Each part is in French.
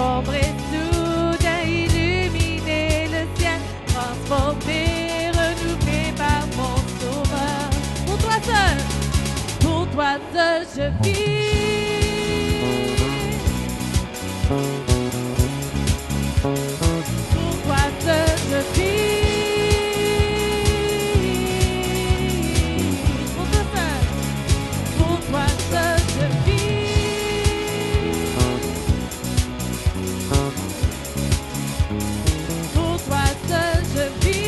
sombre et soudain illuminer le ciel, transformé, renouvelé par mon sauveur. Pour toi seul je vis. Pour toi seul je vis. Pour toi seul je vis. Pour toi seul je vis.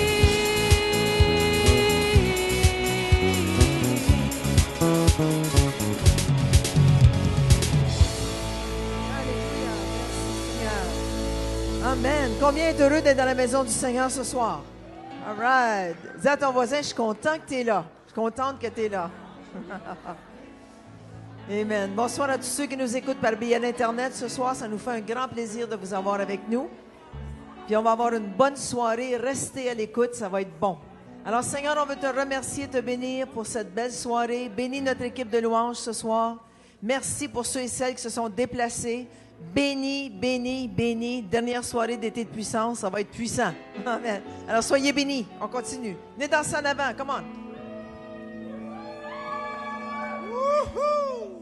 Alléluia, merci Seigneur. Amen. Combien est heureux d'être dans la maison du Seigneur ce soir? All right. Dis à ton voisin, je suis content que tu es là. Je suis contente que tu es là. Amen. Bonsoir à tous ceux qui nous écoutent par via Internet ce soir. Ça nous fait un grand plaisir de vous avoir avec nous. Puis on va avoir une bonne soirée. Restez à l'écoute, ça va être bon. Alors Seigneur, on veut te remercier, te bénir pour cette belle soirée. Bénis notre équipe de louanges ce soir. Merci pour ceux et celles qui se sont déplacés. Bénis, bénis, bénis. Dernière soirée d'été de puissance, ça va être puissant. Amen. Alors soyez bénis. On continue. Venez danser en avant. Come on. Wouhou!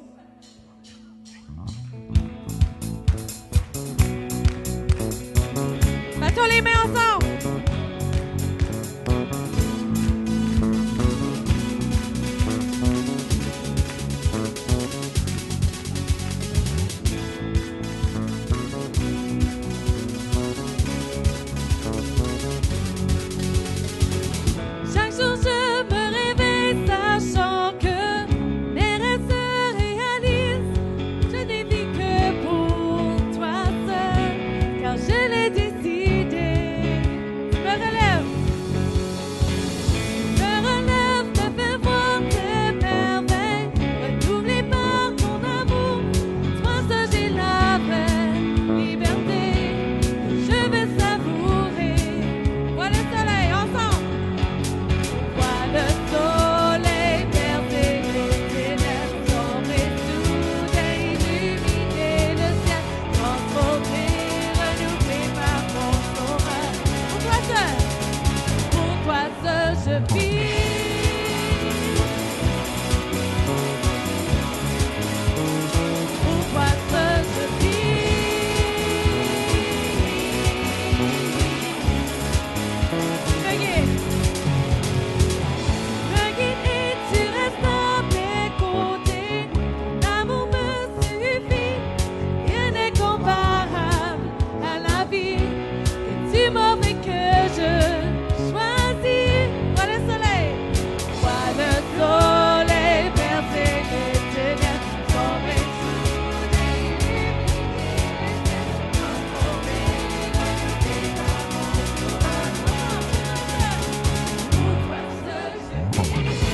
Battons les mains ensemble. Chaque jour je me réveille sachant que mes rêves se réalisent. Je n'ai vis que pour toi seul, car je l'ai décidé. Tu me relèves, me fais voir tes merveilles, renouvelé par ton amour. Toi seul j'ai la vraie liberté, je vais savourer. Vois le soleil ensemble. Vois le soleil percer les ténèbres, sombre et soudain illuminer le ciel, transformé, renouvelé par mon sauveur. Pour toi seul je vis. Pour toi seul je vis. Me guide et tu restes à mes côtés. Ton amour me suffit. Rien n'est comparable à la vie. Et tu mauvais que je choisis. Vois le soleil percer les ténèbres, sombre et soudain illuminer le ciel, transformé, renouvelé par mon sauveur. Pour toi seul je vis.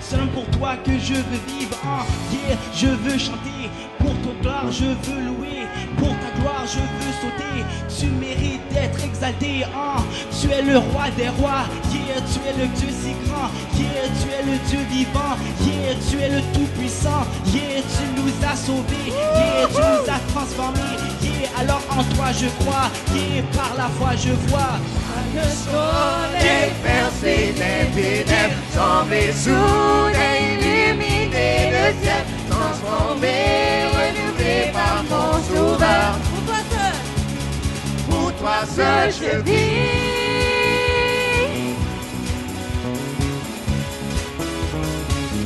Seul pour toi que je veux vivre, yeah, je veux chanter, pour ton gloire je veux louer, pour ta gloire je veux sauter, tu mérites d'être exalté, tu es le roi des rois, yeah, tu es le Dieu si grand, yeah, tu es le Dieu vivant, yeah, tu es le tout-puissant, yeah, tu nous as sauvés, yeah, tu nous as transformés, yeah, alors en toi je crois, yeah, par la foi je vois. Le soleil percer les ténèbres, sombre et soudain illuminer le ciel, transformé, renouvelé par mon sauveur. pour toi seul je vis.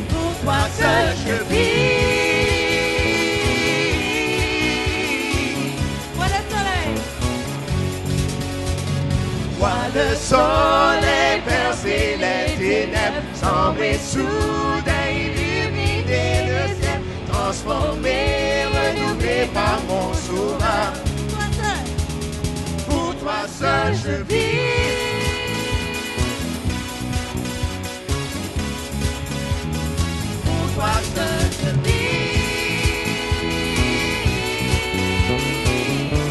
Pour toi je vis. Vois le soleil. Vois le soleil percer les ténèbres, sembler soudain illuminer le ciel, transformé, renouvelé par mon sauveur. Toi seul. Pour toi seul je vis. Pour toi seul je vis.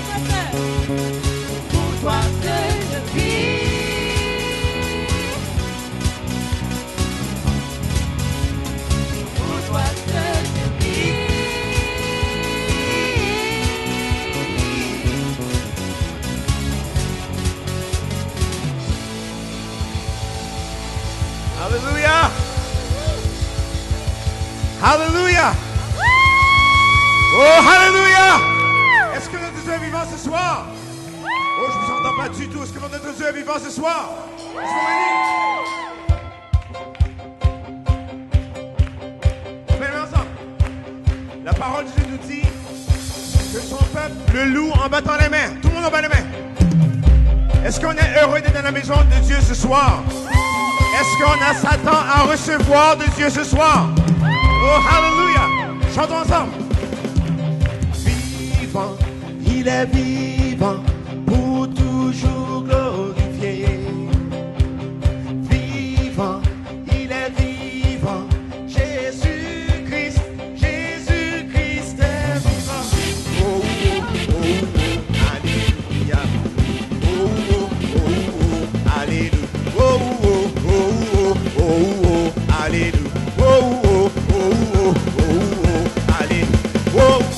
Toi seul. Pour toi seul je vis. Pour toi seul je vis. Hallelujah! Hallelujah! Oh, hallelujah! Est-ce que notre Dieu est vivant ce soir? Oh, je ne vous entends pas du tout. Est-ce que notre Dieu est vivant ce soir? Est-ce qu'on va dire? Ensemble. La parole de Dieu nous dit que son peuple le loue en battant les mains. Tout le monde en bat les mains. Est-ce qu'on est heureux d'être dans la maison de Dieu ce soir? Est-ce qu'on a Satan à recevoir de Dieu ce soir? Oh, hallelujah! Chantons ensemble. Vivant, il est vivant, pour toujours glorifié. Vivant, il est vivant, Jésus-Christ, Jésus-Christ est vivant. Oh, oh, oh, oh, alléluia. Oh, oh, oh, oh, alléluia. Oh, oh, oh, oh, oh, oh, alléluia. Oh, oh,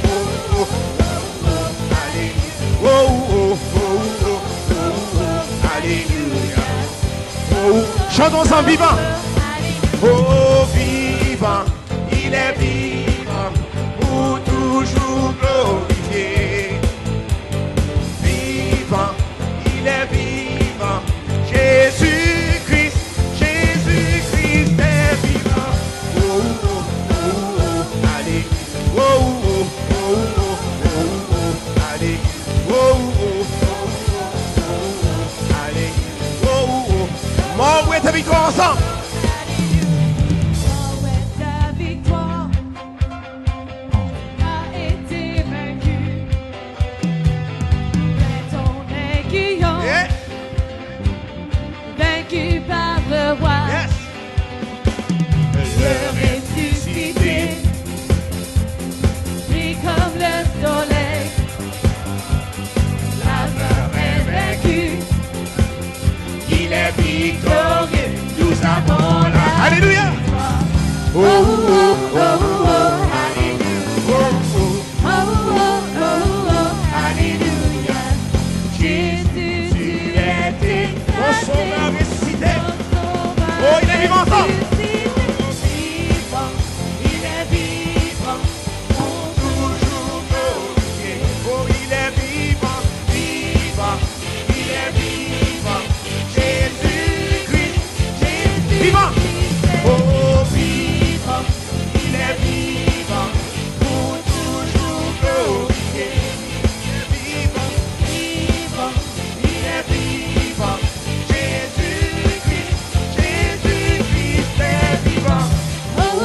oh, oh, oh, oh, alléluia. Oh, oh, chantons ensemble, vivant. Oh, vivant, il est vivant, pour toujours glorifié. Vivant, il est vivant, Jésus-Christ, Jésus-Christ est vivant. Oh, oh, oh, oh, allez. Oh, oh, oh, oh, oh, oh, allez. Oh, oh, oh, oh, oh, allez. Oh, oh. Mort, où est ta victoire ensemble? Mort, où est ta victoire? A été vaincu. Mais ton aiguillon, Yeah. vaincu par le roi. Yes. Le ressuscité, brille comme le soleil. La mort est vaincue. Il est victorieux, nous avons la Alléluia. Oh, oh, oh, oh, Oh, alléluia. oh, Oh, oh, oh, oh, alléluia. Jésus, tu es mon sauveur exalté. ressuscité. Oh, il est vivant encore. Vivant, il est vivant. Pour toujours glorifié. Oh, il est vivant, vivant. Il est vivant. Jésus-Christ, Jésus. Vivant. Oh, vivant. Il est vivant. Pour toujours glorifié. Vivant, vivant. Il est vivant. Jésus-Christ, Jésus-Christ est vivant. Oh, oh,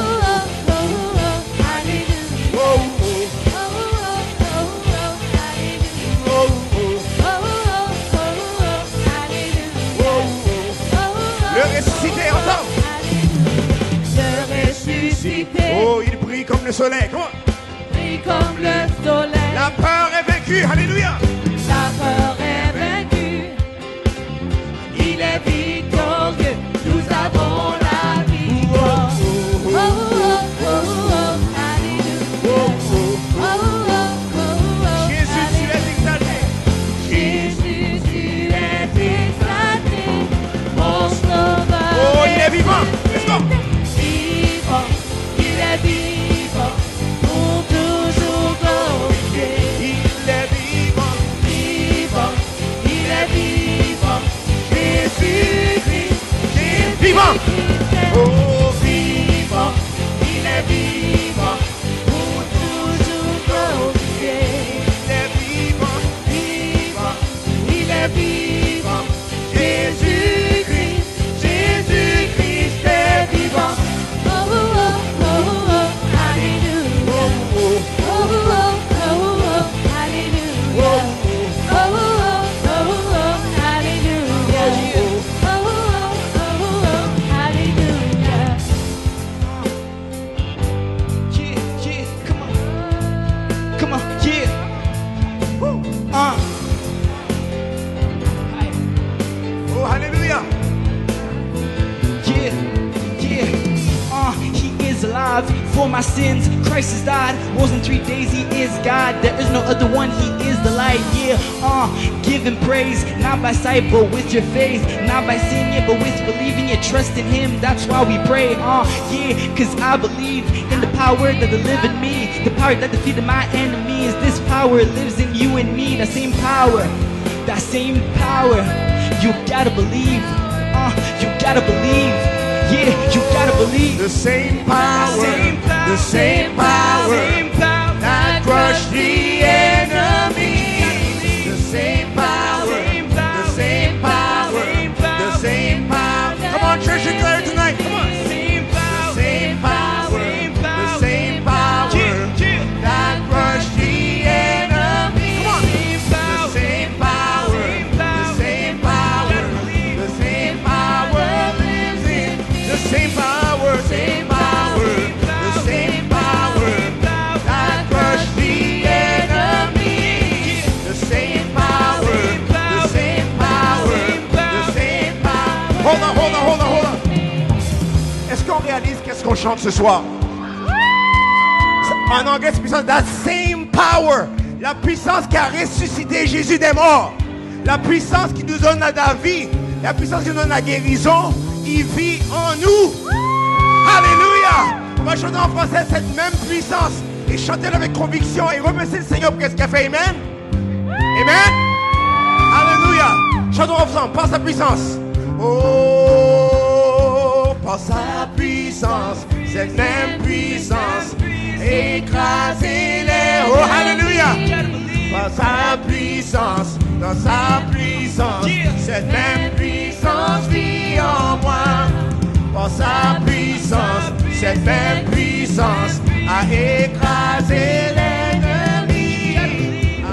oh, oh, alléluia. Oh, oh, Oh, oh, oh, oh, alléluia. oh, oh, Oh, oh, oh, oh, alléluia. oh, oh. Le ressuscité, entend. Le ressuscité, Oh, il brille comme le soleil. Comment? brille comme le soleil. La peur est vaincue. Alléluia. La peur est vaincue. Il est victorieux. Nous avons la victoire. Oh, oh, oh, oh, alléluia. Oh, oh. Oh, oh, oh, oh, Jésus, tu es exalté. Jésus, tu es exalté. Mon sauveur. Oh, il est vivant. Let's go. Vivant, il est vivant. Pour toujours glorifié. Il est vivant. Vivant, il est vivant. Jésus-Christ, Jésus. vivant. Oh, vivant, il est vivant. Pour toujours glorifier. Il est vivant, vivant, il est vivant. Jésus-Christ, Jésus-Christ est vivant. Oh, oh, oh, oh, oh, hallelujah. Oh, oh, Oh, oh, oh, oh, hallelujah. Oh, oh, oh, oh, hallelujah. Oh, oh, oh, hallelujah. Yeah, yeah, come on. Come on, yeah. Woo. oh, hallelujah. Yeah, yeah. He is alive for my sins. Christ has died. Rose in 3 days. He is God. There is no other one. He is the light. Yeah. Give him praise, not by sight, but with your faith. Not by seeing it, but with believing it. Trust in him. That's why we pray. Yeah, cause I believe in the power that live in me. The power that defeated my enemies. This power lives in you and me. That same power. That same power. You gotta believe. You gotta believe. Yeah, you gotta believe. The same power, the same power that crushed the enemy. The same power, the same power, the same power. Come on, church, declare it tonight. Come on. The same power, The same power, the same power that crushed the enemy. Come on. The same power, the same power, the same power lives in. The same power, same power, the same power that crushed the enemy. The same power, the same power, the same power. Hold on, hold on, hold on, hold on. Est-ce qu'on réalise qu'est-ce qu'on chante ce soir? En anglais, c'est puissance. That same power. La puissance qui a ressuscité Jésus des morts. La puissance qui nous donne la vie. La puissance qui nous donne la guérison. Il vit en nous. Alléluia. On va chanter en français cette même puissance. Et chanter avec conviction. Et remercier le Seigneur pour ce qu'il a fait. Amen. Amen. Alléluia. Chantons ensemble. Par sa puissance. Oh, par sa puissance. Cette même puissance. Écraser les... Oh, alléluia. Par sa puissance, dans sa puissance, cette même puissance vit en moi. Par sa puissance, cette même puissance a écrasé l'ennemi.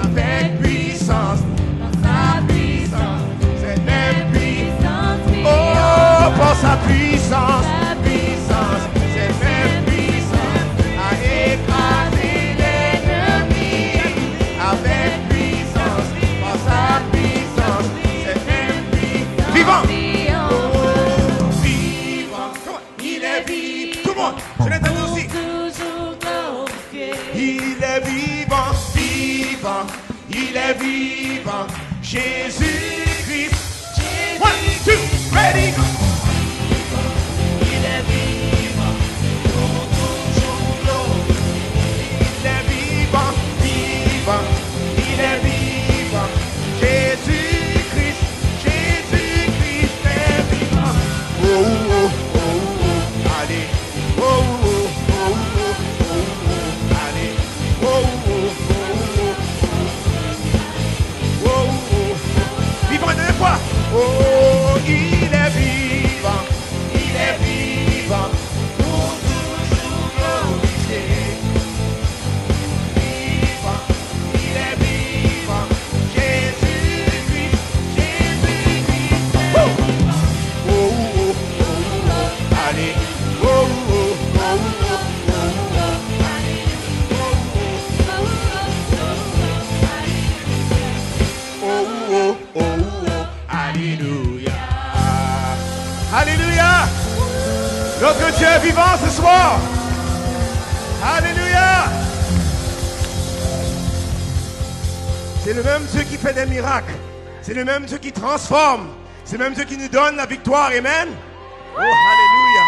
Avec puissance, dans sa puissance, cette même puissance vit en moi. Oh, par sa puissance, cette même puissance a écrasé l'ennemi. Avec puissance, par sa puissance, cette même puissance. Vivant! Oh, vivant! Il est vivant! Tout le monde! Je l'entends aussi! Toujours glorifié. Il est vivant, vivant, il est vivant. Jésus-Christ. One, two, ready! Il est vivant, pour toujours. Il est vivant, vivant, il est vivant. Jésus-Christ, Jésus-Christ est vivant. Oh, oh, oh, oh, allez. Oh, oh, oh, oh, oh, oh, allez. Oh, oh, oh, oh, oh, oh, oh. Vivant une dernière fois. Oh, il est vivant, il est vivant. Pour toujours glorifié. Vivant, il est vivant. Jésus-Christ, Jésus-Christ. Oh, oh, oh, oh, oh. Allez. Oh, oh, oh, oh, oh, oh. Allez. Oh, oh, oh, oh. Alléluia. Alléluia. Notre Dieu est vivant ce soir. Alléluia. C'est le même Dieu qui fait des miracles. C'est le même Dieu qui transforme. C'est le même Dieu qui nous donne la victoire. Amen. Oh, alléluia.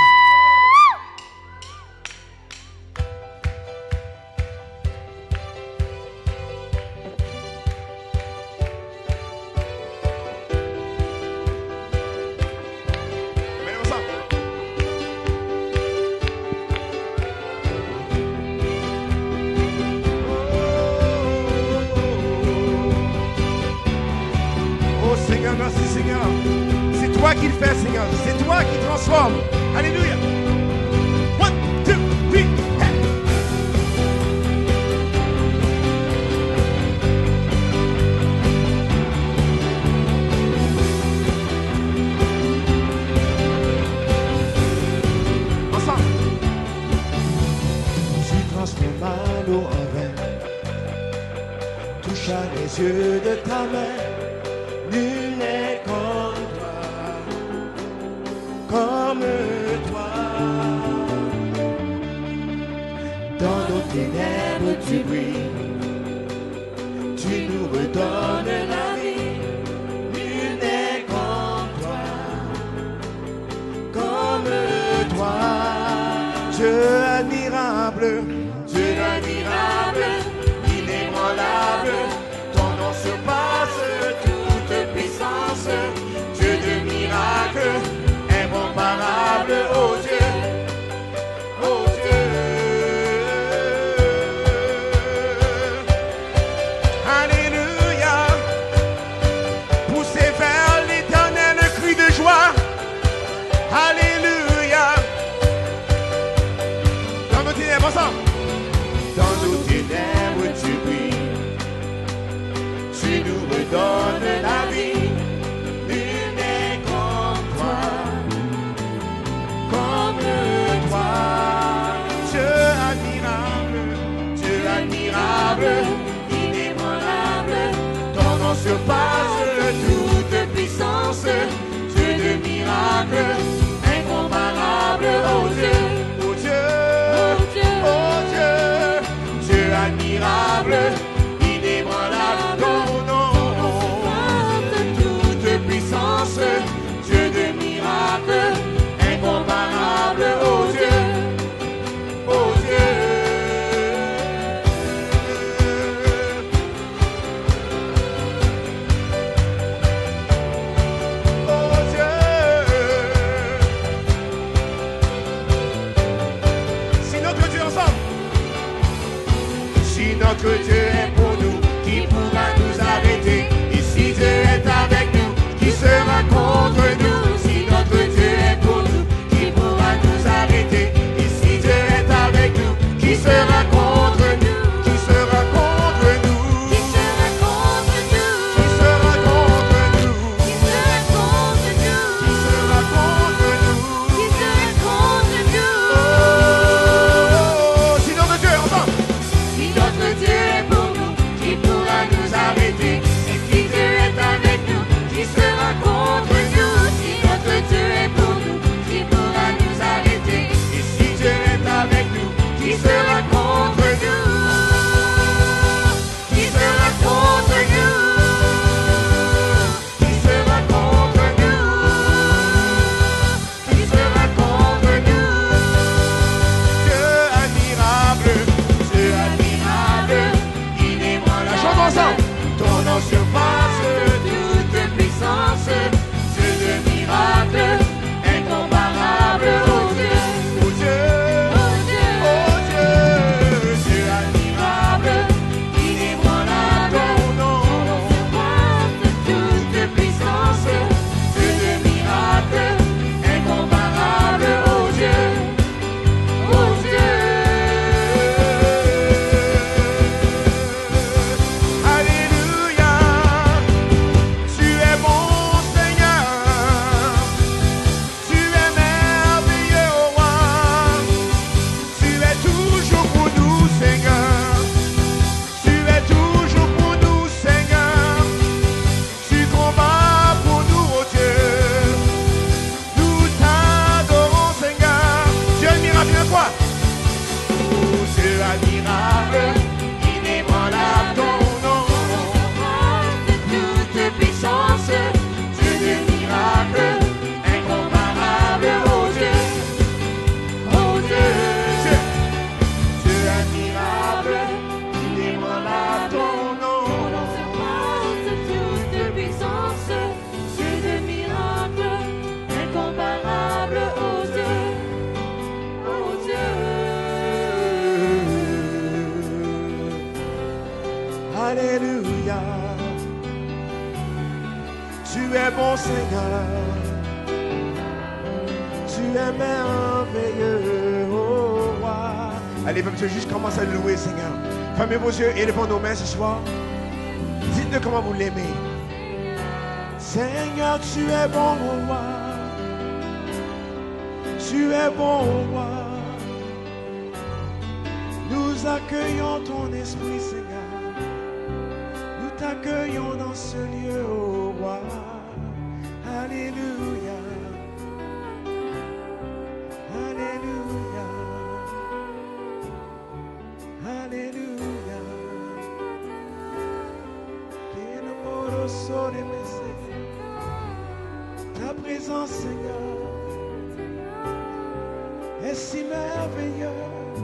Venez ensemble. Seigneur, merci Seigneur. C'est toi qui le fais, Seigneur. C'est toi qui transforme. Alléluia. One, two, three, hey. Ensemble. Tu transformes l'eau en vin. Touche à les yeux de ta main. Nul n'est comme toi. Dans nos ténèbres tu brilles, tu nous redonnes la vie. Nul n'est comme toi. Dieu admirable, inébranlable, ton nom surpasse toute puissance. Dieu de miracles, incomparable, oh Dieu, oh Dieu. Alléluia. Poussez vers l'Éternel un cri de joie. Alléluia. Dans nos ténèbres, ensemble. Dans nos ténèbres tu brilles, tu nous redonnes la vie. Nul n'est comme toi, Dieu admirable, inébranlable, ton nom surpasse toute puissance. Dieu de miracles, incomparable, oh Dieu, oh Dieu, oh Dieu, oh Dieu. Dieu admirable, inébranlable, ton nom surpasse toute puissance. Dieu de miracles, incomparable, oh Dieu, oh Dieu. Oh Dieu. es bon, Seigneur. Tu es merveilleux, oh roi. Allez, peuple, juste commence à le louer, Seigneur. Fermez vos yeux et levons nos mains ce soir. Dites-le comment vous l'aimez. Seigneur, tu es bon, oh roi. Tu es bon, oh roi. Nous accueillons ton esprit, Seigneur. Nous t'accueillons dans ce lieu, oh roi. Alléluia. Alléluia. Alléluia. Ta présence, Seigneur, est si merveilleuse.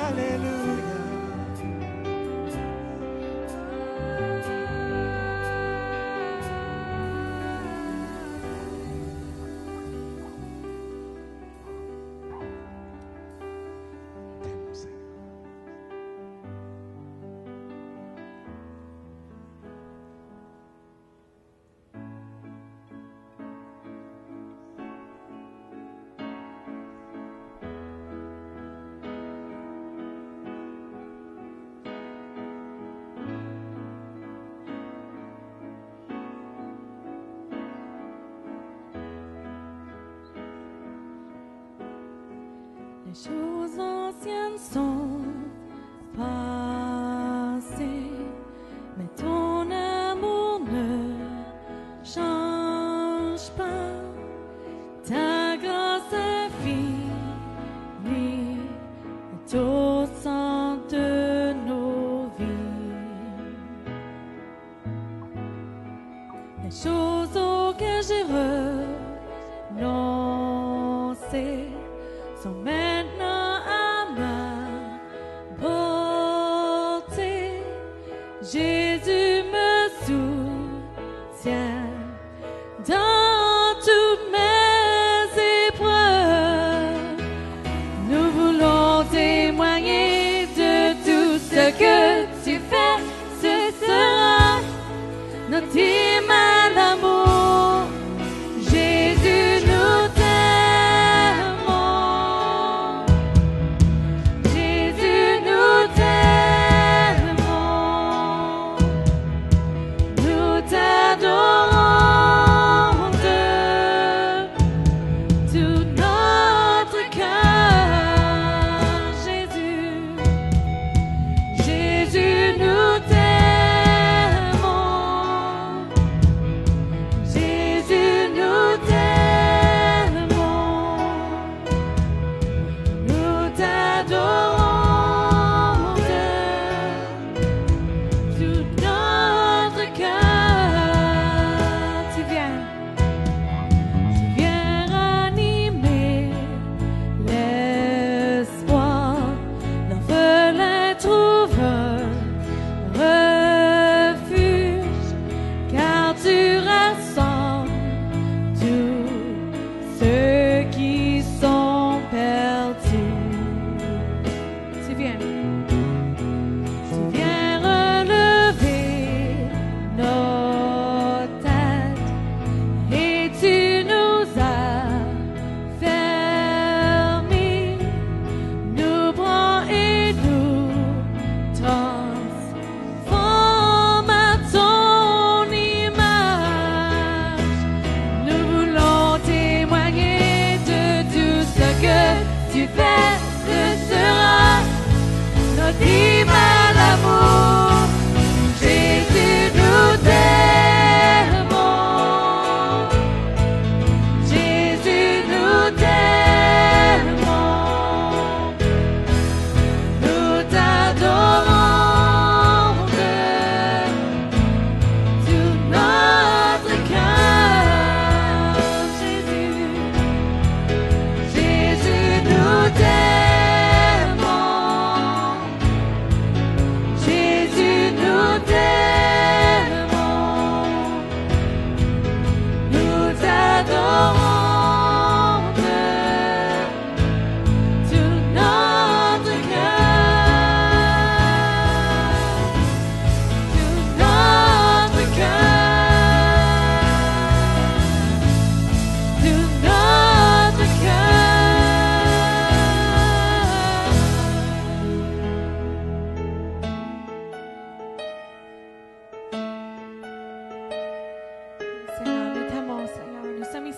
Alléluia. Les choses anciennes sont passées, mais ton amour ne change pas. Ta grâce infinie est au centre de nos vies. Les choses auxquelles j'ai renoncé sont maintenant à ma portée. Jésus me soutient dans toutes mes épreuves. Nous voulons témoigner de tout ce que tu fais. Ce sera notre hymne à l'amour. Jésus, nous t'aimons.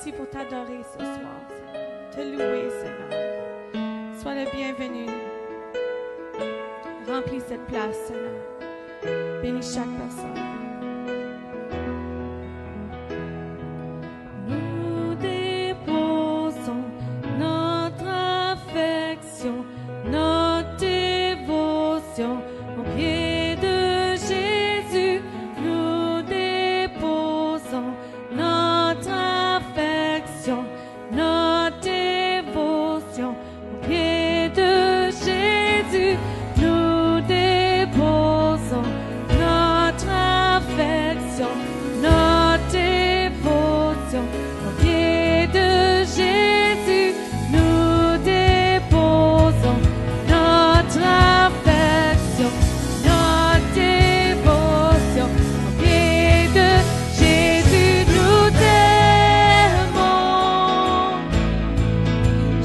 ici pour t'adorer ce soir, Seigneur. Te louer, Seigneur. Sois le bienvenu. Remplis cette place, Seigneur. Bénis chaque personne. Nous déposons notre affection, notre dévotion aux pieds de Jésus. Nous déposons notre affection, notre dévotion aux pieds de Jésus. Nous déposons notre affection, notre dévotion aux pieds de Jésus. Nous déposons notre affection, notre dévotion aux pieds de Jésus. Nous t'aimons,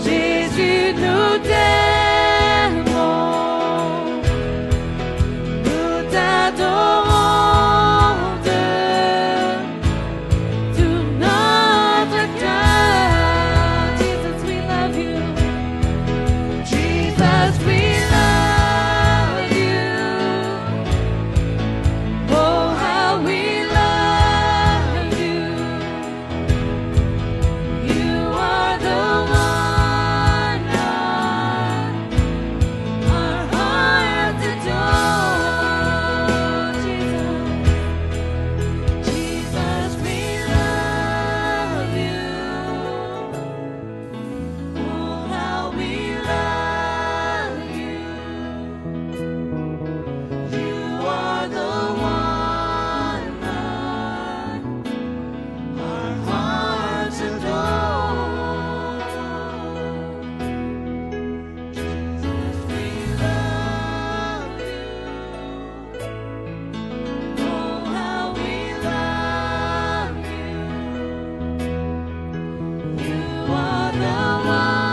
Jésus, nous t'aimons, nous t'adorons de tout notre cœur. Jesus, we love you. Jesus, we love you. Oh, how we love you. You are the one our hearts adore. Jesus, Jesus, we love you. Oh, how we love you. You are the one our hearts adore. Jesus, we love you. Oh, how we love you. You are the one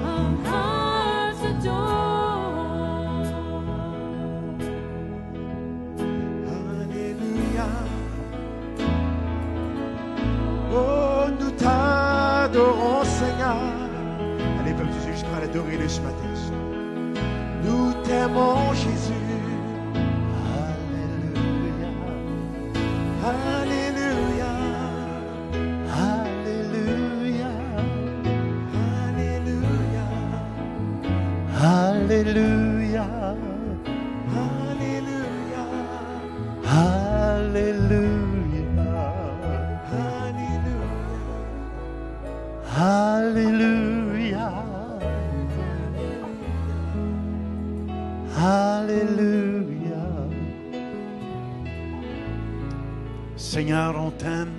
our hearts adore. Alléluia. Oh, nous t'adorons, Seigneur. Allez, peuple de Dieu, je crois l'adorer ce matin. Nous t'aimons, Jésus. Alléluia. Alléluia. Alléluia. Alléluia. Alléluia. Alléluia. Alléluia. Alléluia. Alléluia. Seigneur, on t'aime.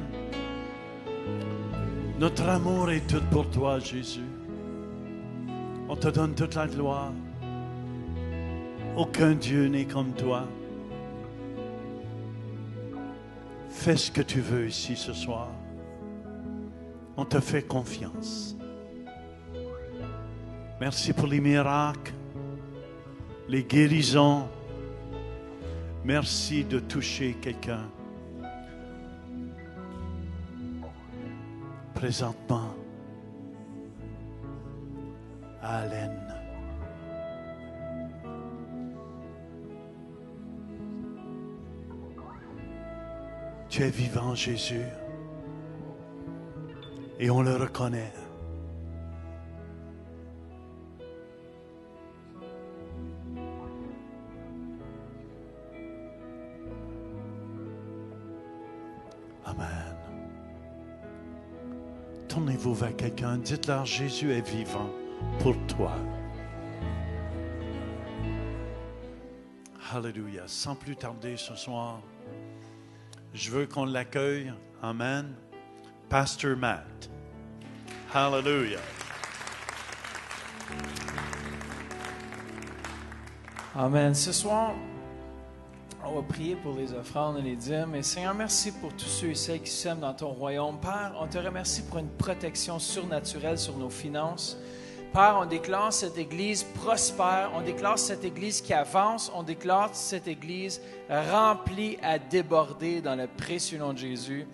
Notre amour est tout pour toi, Jésus. On te donne toute la gloire. Aucun Dieu n'est comme toi. Fais ce que tu veux ici ce soir. On te fait confiance. Merci pour les miracles, les guérisons. Merci de toucher quelqu'un. Présentement, Allen. Tu es vivant, Jésus, et on le reconnaît. Amen. Tournez-vous vers quelqu'un, dites-leur, Jésus est vivant pour toi. Alléluia. Sans plus tarder ce soir, je veux qu'on l'accueille. Amen. Pastor Matt. Hallelujah. Amen. Ce soir, on va prier pour les offrandes et les dîmes. Et Seigneur, merci pour tous ceux et celles qui sèment dans ton royaume. Père, on te remercie pour une protection surnaturelle sur nos finances. Père, on déclare cette Église prospère, on déclare cette Église qui avance, on déclare cette Église remplie à déborder dans le précieux nom de Jésus.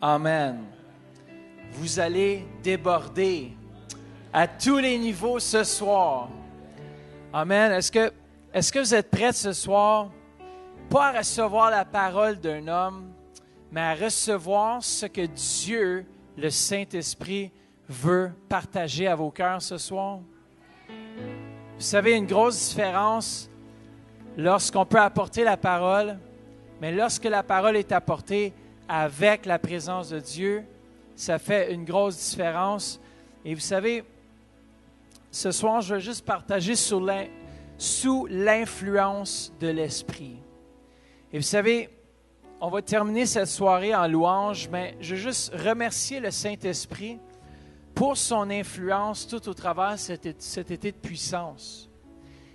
Amen. Vous allez déborder à tous les niveaux ce soir. Amen. Est-ce que vous êtes prêts ce soir, pas à recevoir la parole d'un homme, mais à recevoir ce que Dieu, le Saint-Esprit, veut partager à vos cœurs ce soir? Vous savez, une grosse différence lorsqu'on peut apporter la parole, mais lorsque la parole est apportée avec la présence de Dieu, ça fait une grosse différence. Et vous savez, ce soir, je vais juste partager sous l'influence de l'Esprit. Et vous savez, on va terminer cette soirée en louange, mais je veux juste remercier le Saint-Esprit pour son influence tout au travers cet été de puissance.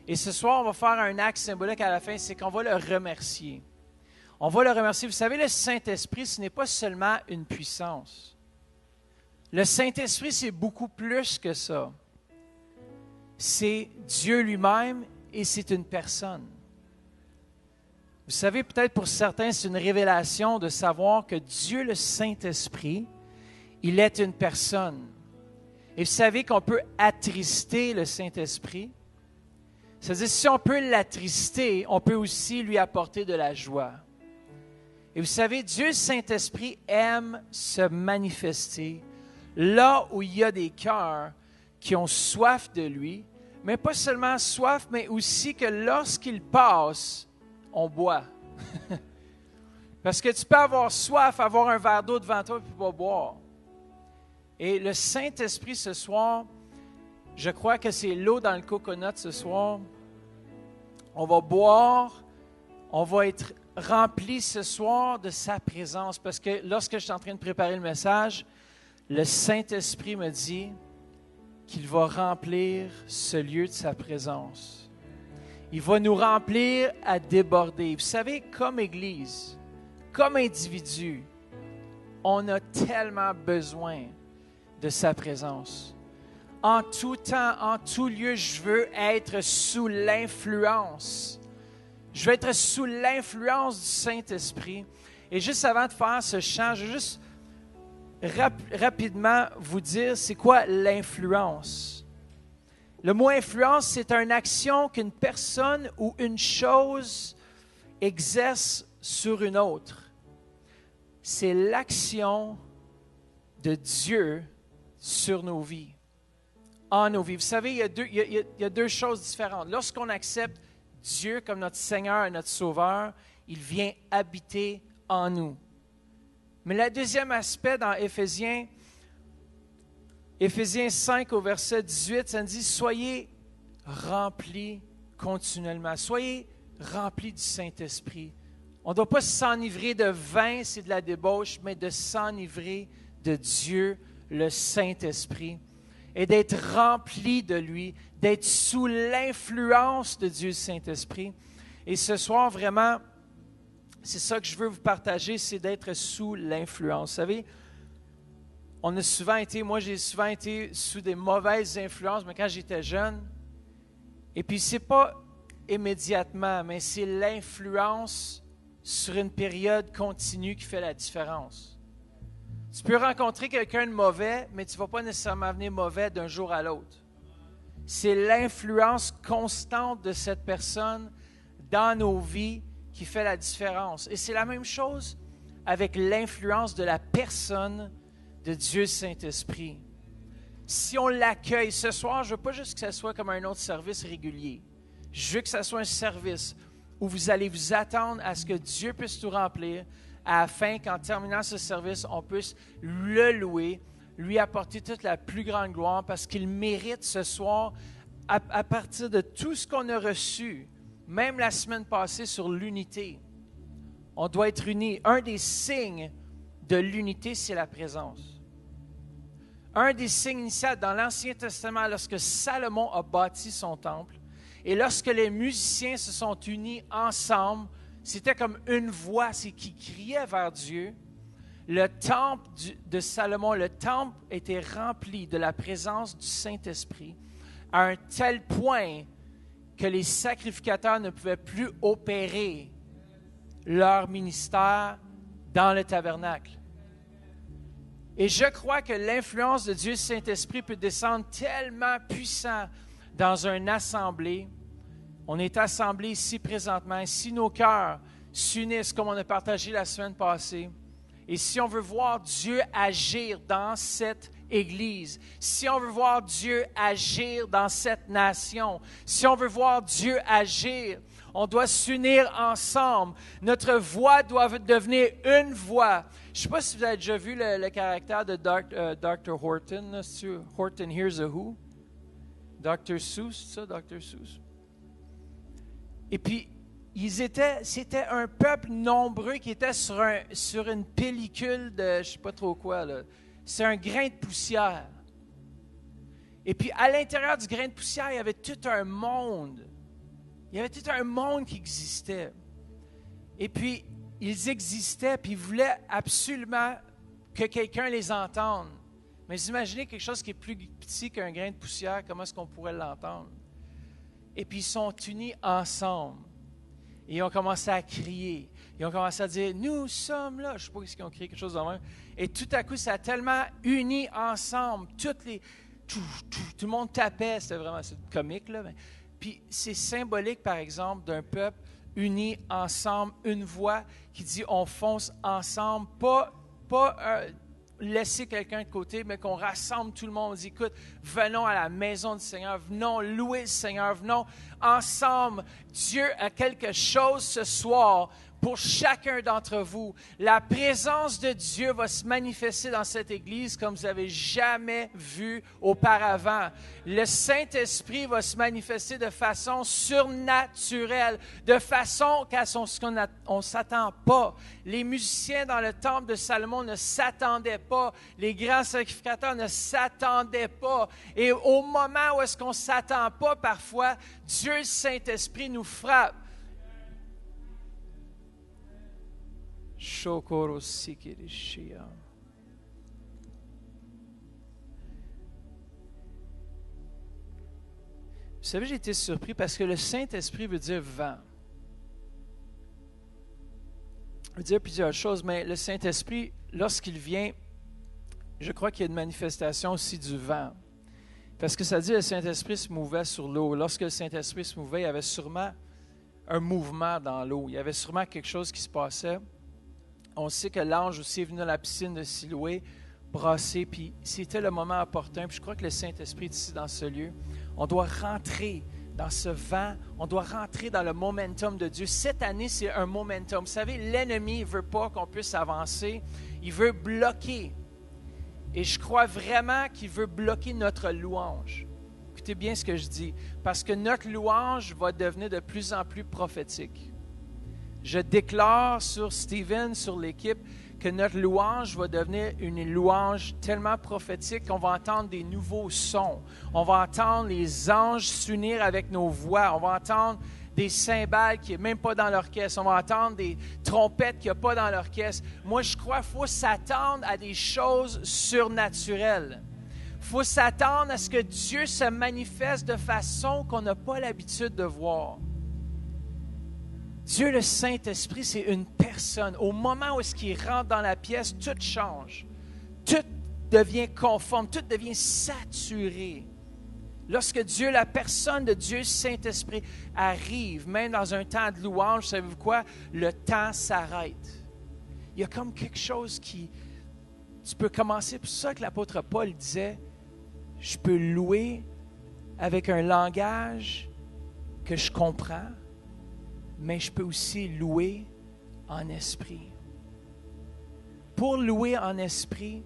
Et ce soir, on va faire un acte symbolique à la fin, c'est qu'on va le remercier. On va le remercier. Vous savez, le Saint-Esprit, ce n'est pas seulement une puissance. Le Saint-Esprit, c'est beaucoup plus que ça. C'est Dieu lui-même et c'est une personne. Vous savez, peut-être pour certains, c'est une révélation de savoir que Dieu, le Saint-Esprit, il est une personne. Et vous savez qu'on peut attrister le Saint-Esprit. C'est-à-dire, si on peut l'attrister, on peut aussi lui apporter de la joie. Et vous savez, Dieu, le Saint-Esprit, aime se manifester là où il y a des cœurs qui ont soif de lui, mais pas seulement soif, mais aussi que lorsqu'il passe, on boit. Parce que tu peux avoir soif, avoir un verre d'eau devant toi et puis pas boire. Et le Saint-Esprit ce soir, je crois que c'est l'eau dans le coconut ce soir. On va boire, on va être rempli ce soir de sa présence. Parce que lorsque je suis en train de préparer le message, le Saint-Esprit me dit qu'il va remplir ce lieu de sa présence. Il va nous remplir à déborder. Vous savez, comme Église, comme individu, on a tellement besoin de sa présence. En tout temps, en tout lieu, je veux être sous l'influence. Je veux être sous l'influence du Saint-Esprit. Et juste avant de faire ce chant, je veux juste rapidement vous dire c'est quoi l'influence. Le mot influence, c'est une action qu'une personne ou une chose exerce sur une autre. C'est l'action de Dieu sur nos vies, en nos vies. Vous savez, il y a deux choses différentes. Lorsqu'on accepte Dieu comme notre Seigneur et notre Sauveur, il vient habiter en nous. Mais le deuxième aspect dans Éphésiens 5 au verset 18, ça nous dit « Soyez remplis continuellement. Soyez remplis du Saint-Esprit. » On ne doit pas s'enivrer de vin, c'est de la débauche, mais de s'enivrer de Dieu, le Saint-Esprit, et d'être rempli de lui, d'être sous l'influence de Dieu, le Saint-Esprit. Et ce soir, vraiment, c'est ça que je veux vous partager, c'est d'être sous l'influence. Vous savez, j'ai souvent été sous des mauvaises influences, mais quand j'étais jeune, et puis c'est pas immédiatement, mais c'est l'influence sur une période continue qui fait la différence. Tu peux rencontrer quelqu'un de mauvais, mais tu ne vas pas nécessairement devenir mauvais d'un jour à l'autre. C'est l'influence constante de cette personne dans nos vies qui fait la différence. Et c'est la même chose avec l'influence de la personne de Dieu Saint-Esprit. Si on l'accueille ce soir, je ne veux pas juste que ça soit comme un autre service régulier. Je veux que ça soit un service où vous allez vous attendre à ce que Dieu puisse tout remplir, afin qu'en terminant ce service, on puisse le louer, lui apporter toute la plus grande gloire, parce qu'il mérite ce soir, à partir de tout ce qu'on a reçu, même la semaine passée sur l'unité. On doit être unis. Un des signes de l'unité, c'est la présence. Un des signes initiaux dans l'Ancien Testament, lorsque Salomon a bâti son temple, et lorsque les musiciens se sont unis ensemble, c'était comme une voix, c'est qui criait vers Dieu. Le temple de Salomon, le temple était rempli de la présence du Saint-Esprit. à un tel point que les sacrificateurs ne pouvaient plus opérer leur ministère dans le tabernacle. Et je crois que l'influence de Dieu Saint-Esprit peut descendre tellement puissant dans une assemblée. On est assemblés ici présentement. Et si nos cœurs s'unissent comme on a partagé la semaine passée, et si on veut voir Dieu agir dans cette Église, si on veut voir Dieu agir dans cette nation, si on veut voir Dieu agir, on doit s'unir ensemble. Notre voix doit devenir une voix. Je ne sais pas si vous avez déjà vu le caractère de Dr. Horton. Là, Horton Hears a Who. Dr. Seuss, c'est ça, Dr. Seuss? Et puis, c'était un peuple nombreux qui était sur une pellicule de je ne sais pas trop quoi. Là. C'est un grain de poussière. Et puis, à l'intérieur du grain de poussière, il y avait tout un monde. Il y avait tout un monde qui existait. Et puis, ils existaient, puis ils voulaient absolument que quelqu'un les entende. Mais imaginez quelque chose qui est plus petit qu'un grain de poussière, comment est-ce qu'on pourrait l'entendre? Et puis, ils sont unis ensemble. Et ils ont commencé à crier. Ils ont commencé à dire, nous sommes là. Je ne sais pas s'ils ont crié quelque chose de même. Et tout à coup, ça a tellement uni ensemble. Tout le monde tapait. C'était vraiment comique, là. Puis c'est symbolique, par exemple, d'un peuple uni ensemble, une voix qui dit on fonce ensemble, pas laisser quelqu'un de côté, mais qu'on rassemble tout le monde. On dit écoute, venons à la maison du Seigneur, venons louer le Seigneur, venons ensemble. Dieu a quelque chose ce soir pour chacun d'entre vous. La présence de Dieu va se manifester dans cette Église comme vous n'avez jamais vu auparavant. Le Saint-Esprit va se manifester de façon surnaturelle, de façon qu'on ne s'attend pas. Les musiciens dans le temple de Salomon ne s'attendaient pas. Les grands sacrificateurs ne s'attendaient pas. Et au moment où est-ce qu'on ne s'attend pas, parfois, Dieu, le Saint-Esprit, nous frappe. Vous savez, j'ai été surpris parce que le Saint-Esprit veut dire vent. Il veut dire plusieurs choses, mais le Saint-Esprit, lorsqu'il vient, je crois qu'il y a une manifestation aussi du vent. Parce que ça dit que le Saint-Esprit se mouvait sur l'eau. Lorsque le Saint-Esprit se mouvait, il y avait sûrement un mouvement dans l'eau. Il y avait sûrement quelque chose qui se passait. On sait que l'ange aussi est venu dans la piscine de Siloé, brasser, puis c'était le moment opportun. Puis je crois que le Saint-Esprit est ici dans ce lieu. On doit rentrer dans ce vent, on doit rentrer dans le momentum de Dieu. Cette année, c'est un momentum. Vous savez, l'ennemi ne veut pas qu'on puisse avancer. Il veut bloquer. Et je crois vraiment qu'il veut bloquer notre louange. Écoutez bien ce que je dis, parce que notre louange va devenir de plus en plus prophétique. Je déclare sur Stephen, sur l'équipe, que notre louange va devenir une louange tellement prophétique qu'on va entendre des nouveaux sons. On va entendre les anges s'unir avec nos voix. On va entendre des cymbales qui n'est même pas dans l'orchestre. On va entendre des trompettes qu'il n'y a pas dans l'orchestre. Moi, je crois qu'il faut s'attendre à des choses surnaturelles. Il faut s'attendre à ce que Dieu se manifeste de façon qu'on n'a pas l'habitude de voir. Dieu, le Saint-Esprit, c'est une personne. Au moment où est-ce qu'il rentre dans la pièce, tout change. Tout devient conforme, tout devient saturé. Lorsque Dieu, la personne de Dieu, Saint-Esprit, arrive, même dans un temps de louange, savez-vous quoi? Le temps s'arrête. Il y a comme quelque chose qui... Tu peux commencer, c'est pour ça que l'apôtre Paul disait, je peux louer avec un langage que je comprends, mais je peux aussi louer en esprit. Pour louer en esprit,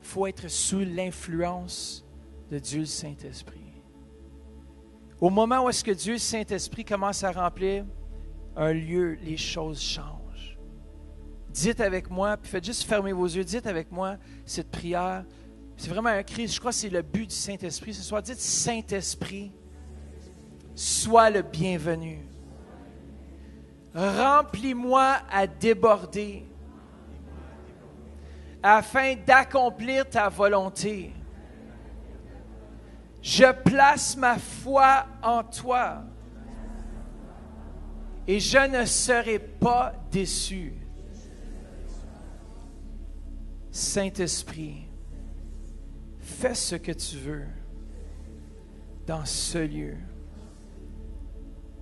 il faut être sous l'influence de Dieu le Saint-Esprit. Au moment où est-ce que Dieu le Saint-Esprit commence à remplir un lieu, les choses changent. Dites avec moi, puis faites juste fermer vos yeux, dites avec moi cette prière. C'est vraiment un cri, je crois que c'est le but du Saint-Esprit ce soir. Dites, Saint-Esprit, sois le bienvenu. Remplis-moi à déborder afin d'accomplir ta volonté. Je place ma foi en toi. Et je ne serai pas déçu. Saint-Esprit, fais ce que tu veux dans ce lieu,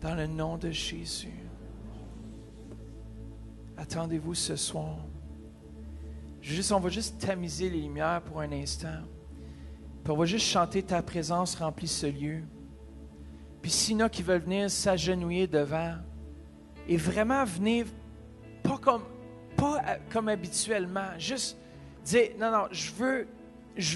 dans le nom de Jésus. Attendez-vous ce soir. On va juste tamiser les lumières pour un instant. Puis on va juste chanter ta présence remplit ce lieu. Puis s'il y en a qui veulent venir s'agenouiller devant et vraiment venir pas comme habituellement, juste dire non, je veux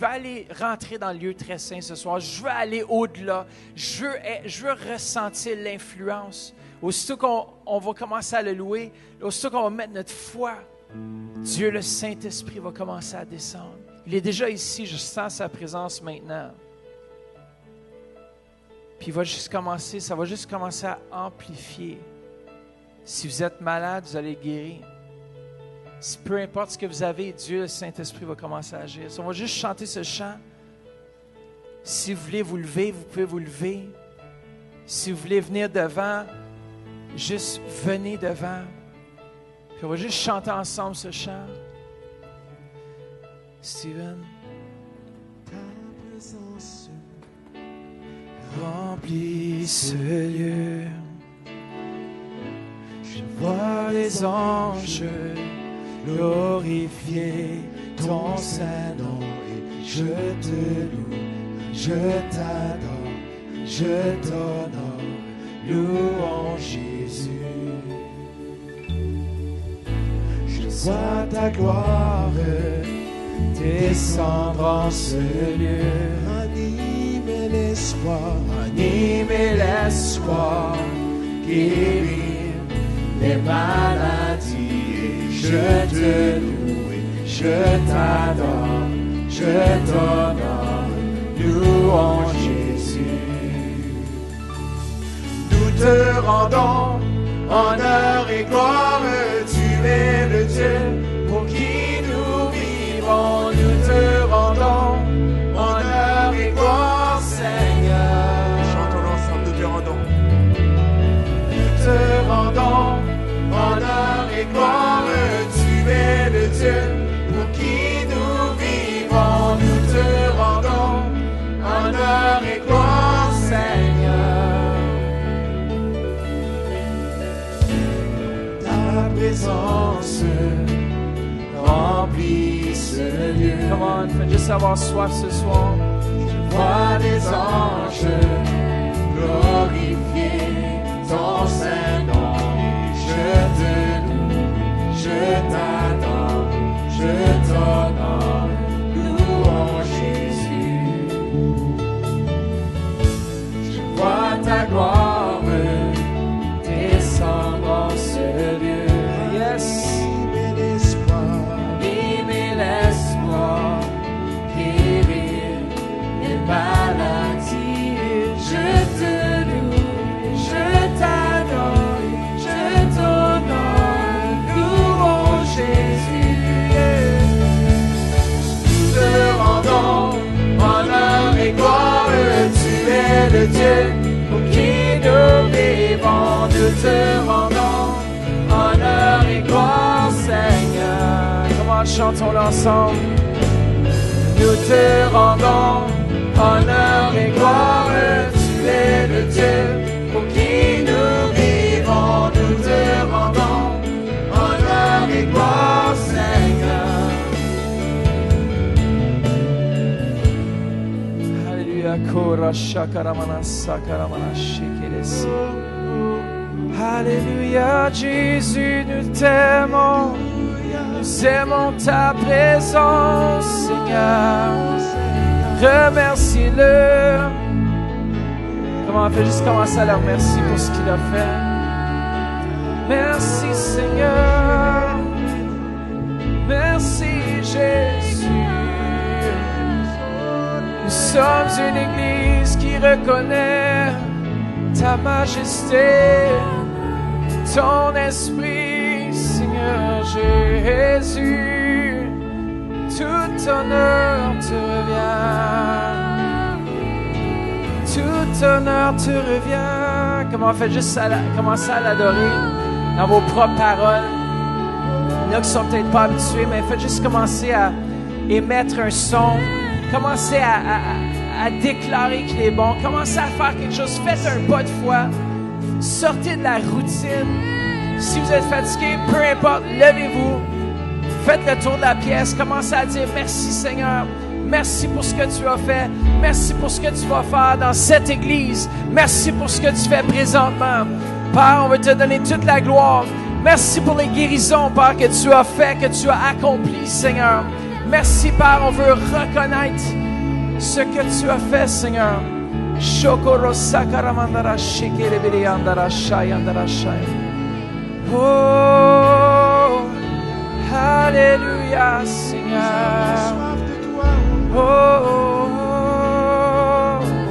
aller rentrer dans le lieu très saint ce soir. Je veux aller au-delà. Je veux ressentir l'influence. Aussitôt qu'on va commencer à le louer, aussitôt qu'on va mettre notre foi, Dieu, le Saint-Esprit, va commencer à descendre. Il est déjà ici, je sens sa présence maintenant. Puis ça va juste commencer à amplifier. Si vous êtes malade, vous allez guérir. Si peu importe ce que vous avez, Dieu, le Saint-Esprit, va commencer à agir. On va juste chanter ce chant. Si vous voulez vous lever, vous pouvez vous lever. Si vous voulez venir devant, juste venez devant. Puis on va juste chanter ensemble ce chant. Steven. Ta présence Remplis ce lieu. Je vois les anges glorifier ton Saint-Nom. Et je te loue, je t'adore, je t'honore, louange Jésus. Je vois ta gloire descendre en ce lieu. Animer l'espoir, Animer l'espoir, guérir les maladies. Je te loue, je t'adore, je t'honore, louange Jésus. Nous te rendons honneur et gloire, tu es le Dieu pour qui nous vivons. Nous te rendons honneur et gloire, Seigneur. chantons l'ensemble, nous te rendons. Nous te rendons honneur et gloire, tu es le Dieu pour qui nous vivons. Nous te rendons honneur et gloire, Seigneur. Ta présence remplit ce lieu. Come on, faites juste avoir soif ce soir. Je vois les anges glorifier ton Saint-Nom. Je te loue, je t'adore, je t'honore, louange Jésus. Je vois ta gloire descendre en ce lieu. Yes. Animer l'espoir, Animer l'espoir, guérir les maladies. Je te loue, je t'adore, je t'honore, louange Jésus. Nous te rendons honneur et gloire, tu es le Dieu pour qui nous vivons. Nous te rendons honneur et gloire, Seigneur. Comment chantons l'ensemble? Nous te rendons honneur et gloire, tu es le Dieu pour qui nous vivons. Nous te rendons honneur et gloire, Seigneur. Alléluia. Kora shakaramana sakaramana shikelesi. Alléluia, Jésus, nous t'aimons. Nous aimons ta présence, Seigneur. Remercie-le. Comment on fait juste commencer à le remercier pour ce qu'il a fait. Merci, Seigneur. Merci, Jésus. Nous sommes une église qui reconnaît ta majesté, ton esprit, Seigneur Jésus. Tout honneur te revient. Tout honneur te revient. Comment faites juste commencer à l'adorer dans vos propres paroles. Il y en a qui sont peut-être pas habitués, mais faites juste commencer à émettre un son. Commencez à déclarer qu'il est bon. Commencez à faire quelque chose. Faites un pas de foi. Sortez de la routine. Si vous êtes fatigué, peu importe, levez-vous. Faites le tour de la pièce. Commencez à dire merci Seigneur. Merci pour ce que tu as fait. Merci pour ce que tu vas faire dans cette église. Merci pour ce que tu fais présentement. Père, on veut te donner toute la gloire. Merci pour les guérisons, Père, que tu as fait, que tu as accompli, Seigneur. Merci, Père, on veut reconnaître ce que tu as fait, Seigneur. Shokoro sakaramandara shikirebiri andara shai andara shai. Oh, Alléluia, Seigneur. Oh, oh,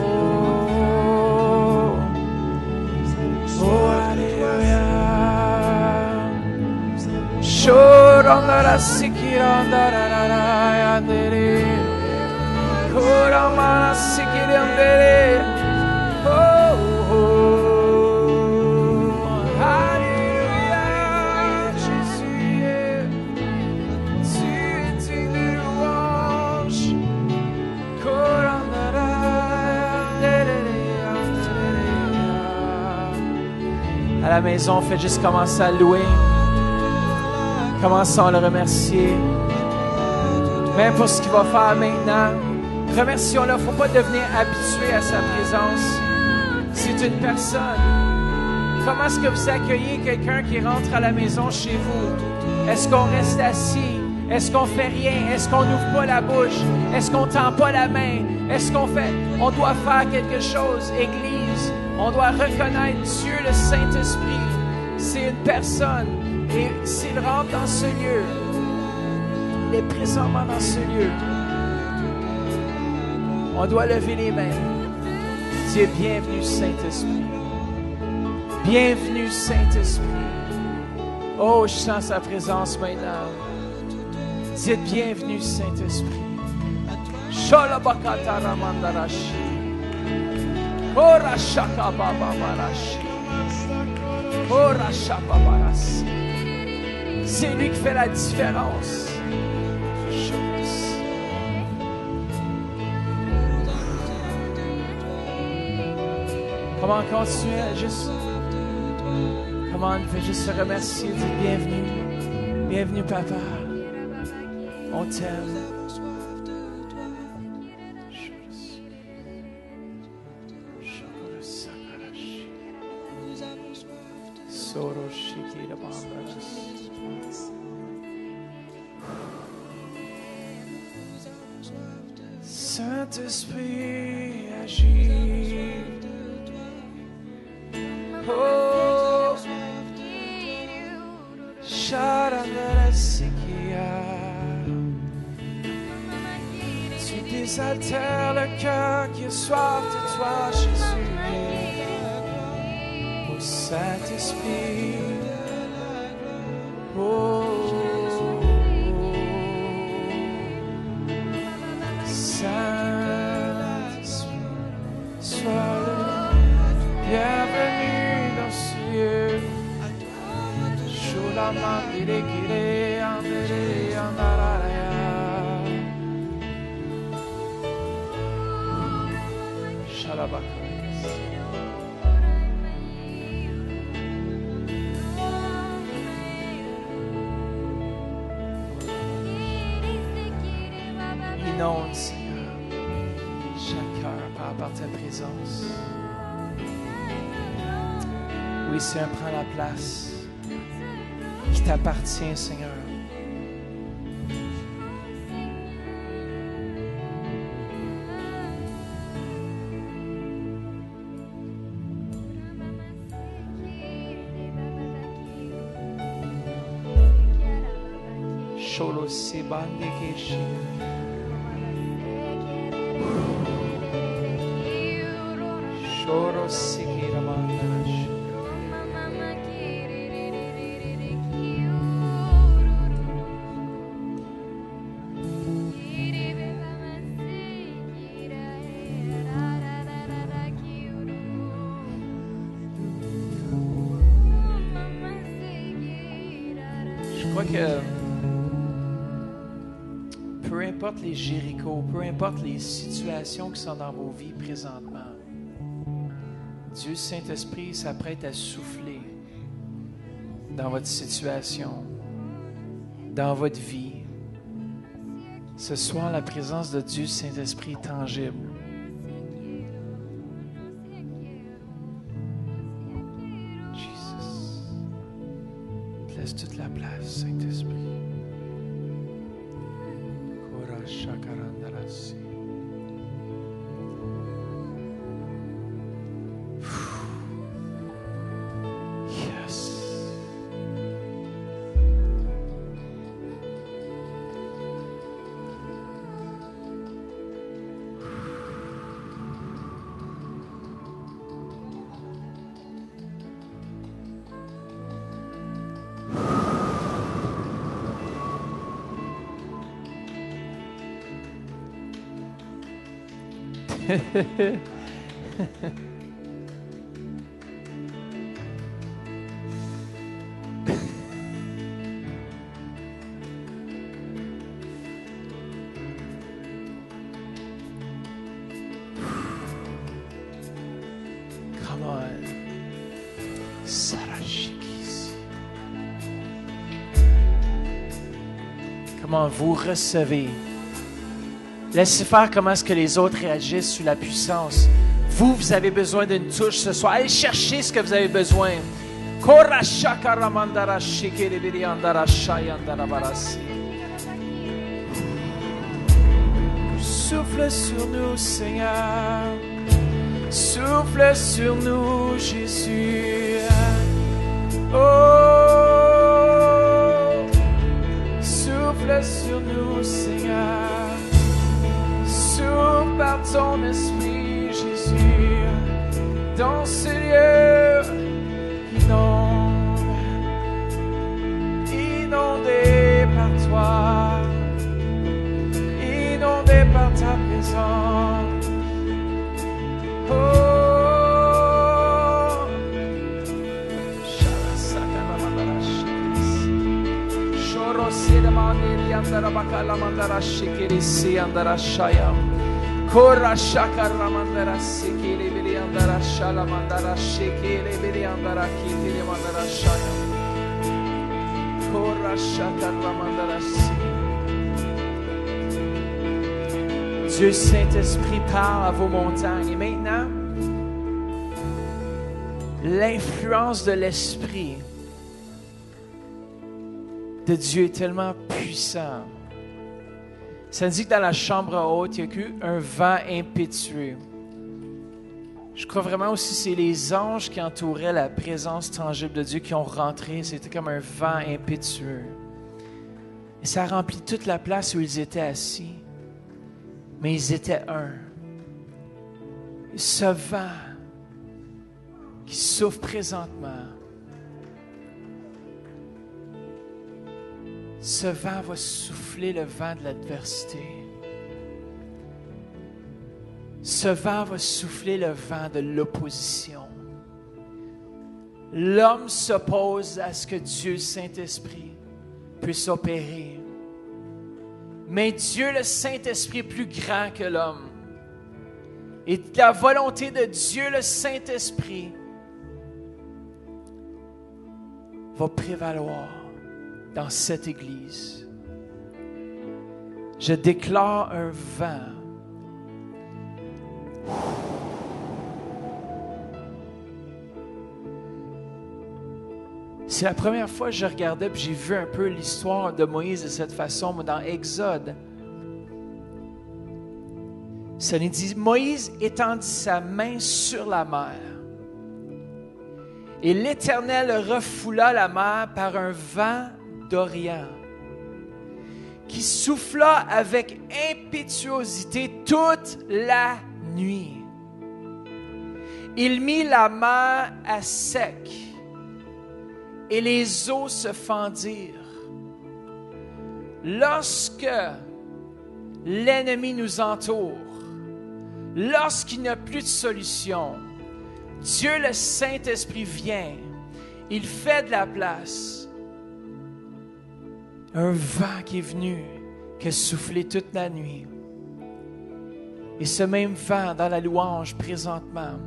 oh, oh, Alléluia. Shorandara sikirandara yandere. Koramana sikirandere. Oh, oh, Alléluia, Jésus. Tu es digne de louange. À la maison, faites juste commencer à louer. Commençons à le remercier. Même pour ce qu'il va faire maintenant. Remercions-le. Il ne faut pas devenir habitué à sa présence. C'est une personne. Comment est-ce que vous accueillez quelqu'un qui rentre à la maison chez vous? Est-ce qu'on reste assis? Est-ce qu'on fait rien? Est-ce qu'on n'ouvre pas la bouche? Est-ce qu'on tend pas la main? Est-ce qu'on fait? On doit faire quelque chose, Église. On doit reconnaître Dieu, le Saint-Esprit. C'est une personne. Et s'il rentre dans ce lieu, il est présentement dans ce lieu. On doit lever les mains. Dire bienvenue, Saint-Esprit. Bienvenue, Saint-Esprit. Oh, je sens sa présence maintenant. Dites bienvenue, Saint-Esprit. Sholabakataramandarashi. Orashakabababarashi. Orashababarasi. C'est lui qui fait la différence. Comment continuer à juste... Comment on fait juste se remercier, dire bienvenue. Bienvenue, Papa. On t'aime. Saint-Esprit agit. Oh, Sharandarasikia. Tu désaltères le cœur qui a soif de toi, Jésus. Oh, Saint-Esprit. Oh, Saint-Esprit, sois le bienvenu dans ce lieu. Shulamandirekire andere andaraya. Shalabaka. Inonde, Seigneur, chaque cœur par ta présence. Oui, Seigneur, prends la place qui t'appartient, Seigneur. Sholo sebande keshi. Shoro sikira mandarash. que peu importe les Jérichos, peu importe les situations qui sont dans vos vies présentement, Dieu Saint-Esprit s'apprête à souffler dans votre situation, dans votre vie. Ce soir, la présence de Dieu Saint-Esprit est tangible. Jesus. Laisse toute la place, Saint-Esprit. Kora shakarandarasi. Yes. Come on. Sarashikis. Comment vous recevez? Laissez faire comment est-ce que les autres réagissent sous la puissance. Vous avez besoin d'une touche ce soir. Allez chercher ce que vous avez besoin. Souffle sur nous, Seigneur. Souffle sur nous, Jésus. Oh, souffle sur nous, Seigneur. Souffle par ton esprit, Jésus, dans ce lieu inondé par toi, inondé par ta présence. Oh, Kora shakara mandara sekele biri andara shala mandara shekele biri andara kitiri mandara shaya. Kora shakara mandara sekele. Dieu Saint-Esprit parle à vos montagnes. Et maintenant, l'influence de l'Esprit de Dieu est tellement puissant. Ça dit que dans la chambre haute, il y a eu un vent impétueux. Je crois vraiment aussi que c'est les anges qui entouraient la présence tangible de Dieu qui ont rentré. C'était comme un vent impétueux. Et ça remplit toute la place où ils étaient assis. Mais ils étaient un. Et ce vent qui souffle présentement, ce vent va souffler le vent de l'adversité. Ce vent va souffler le vent de l'opposition. L'homme s'oppose à ce que Dieu, Saint-Esprit, puisse opérer. Mais Dieu, le Saint-Esprit, est plus grand que l'homme. Et la volonté de Dieu, le Saint-Esprit, va prévaloir dans cette église. Je déclare un vent. C'est la première fois que je regardais et j'ai vu un peu l'histoire de Moïse de cette façon, mais dans Exode. Ça nous dit, Moïse étendit sa main sur la mer. Et l'Éternel refoula la mer par un vent d'Orient, qui souffla avec impétuosité toute la nuit. Il mit la mer à sec, et les eaux se fendirent. Lorsque l'ennemi nous entoure, lorsqu'il n'y a plus de solution, Dieu le Saint-Esprit vient, il fait de la place. Un vent qui est venu, qui a soufflé toute la nuit. Et ce même vent dans la louange présentement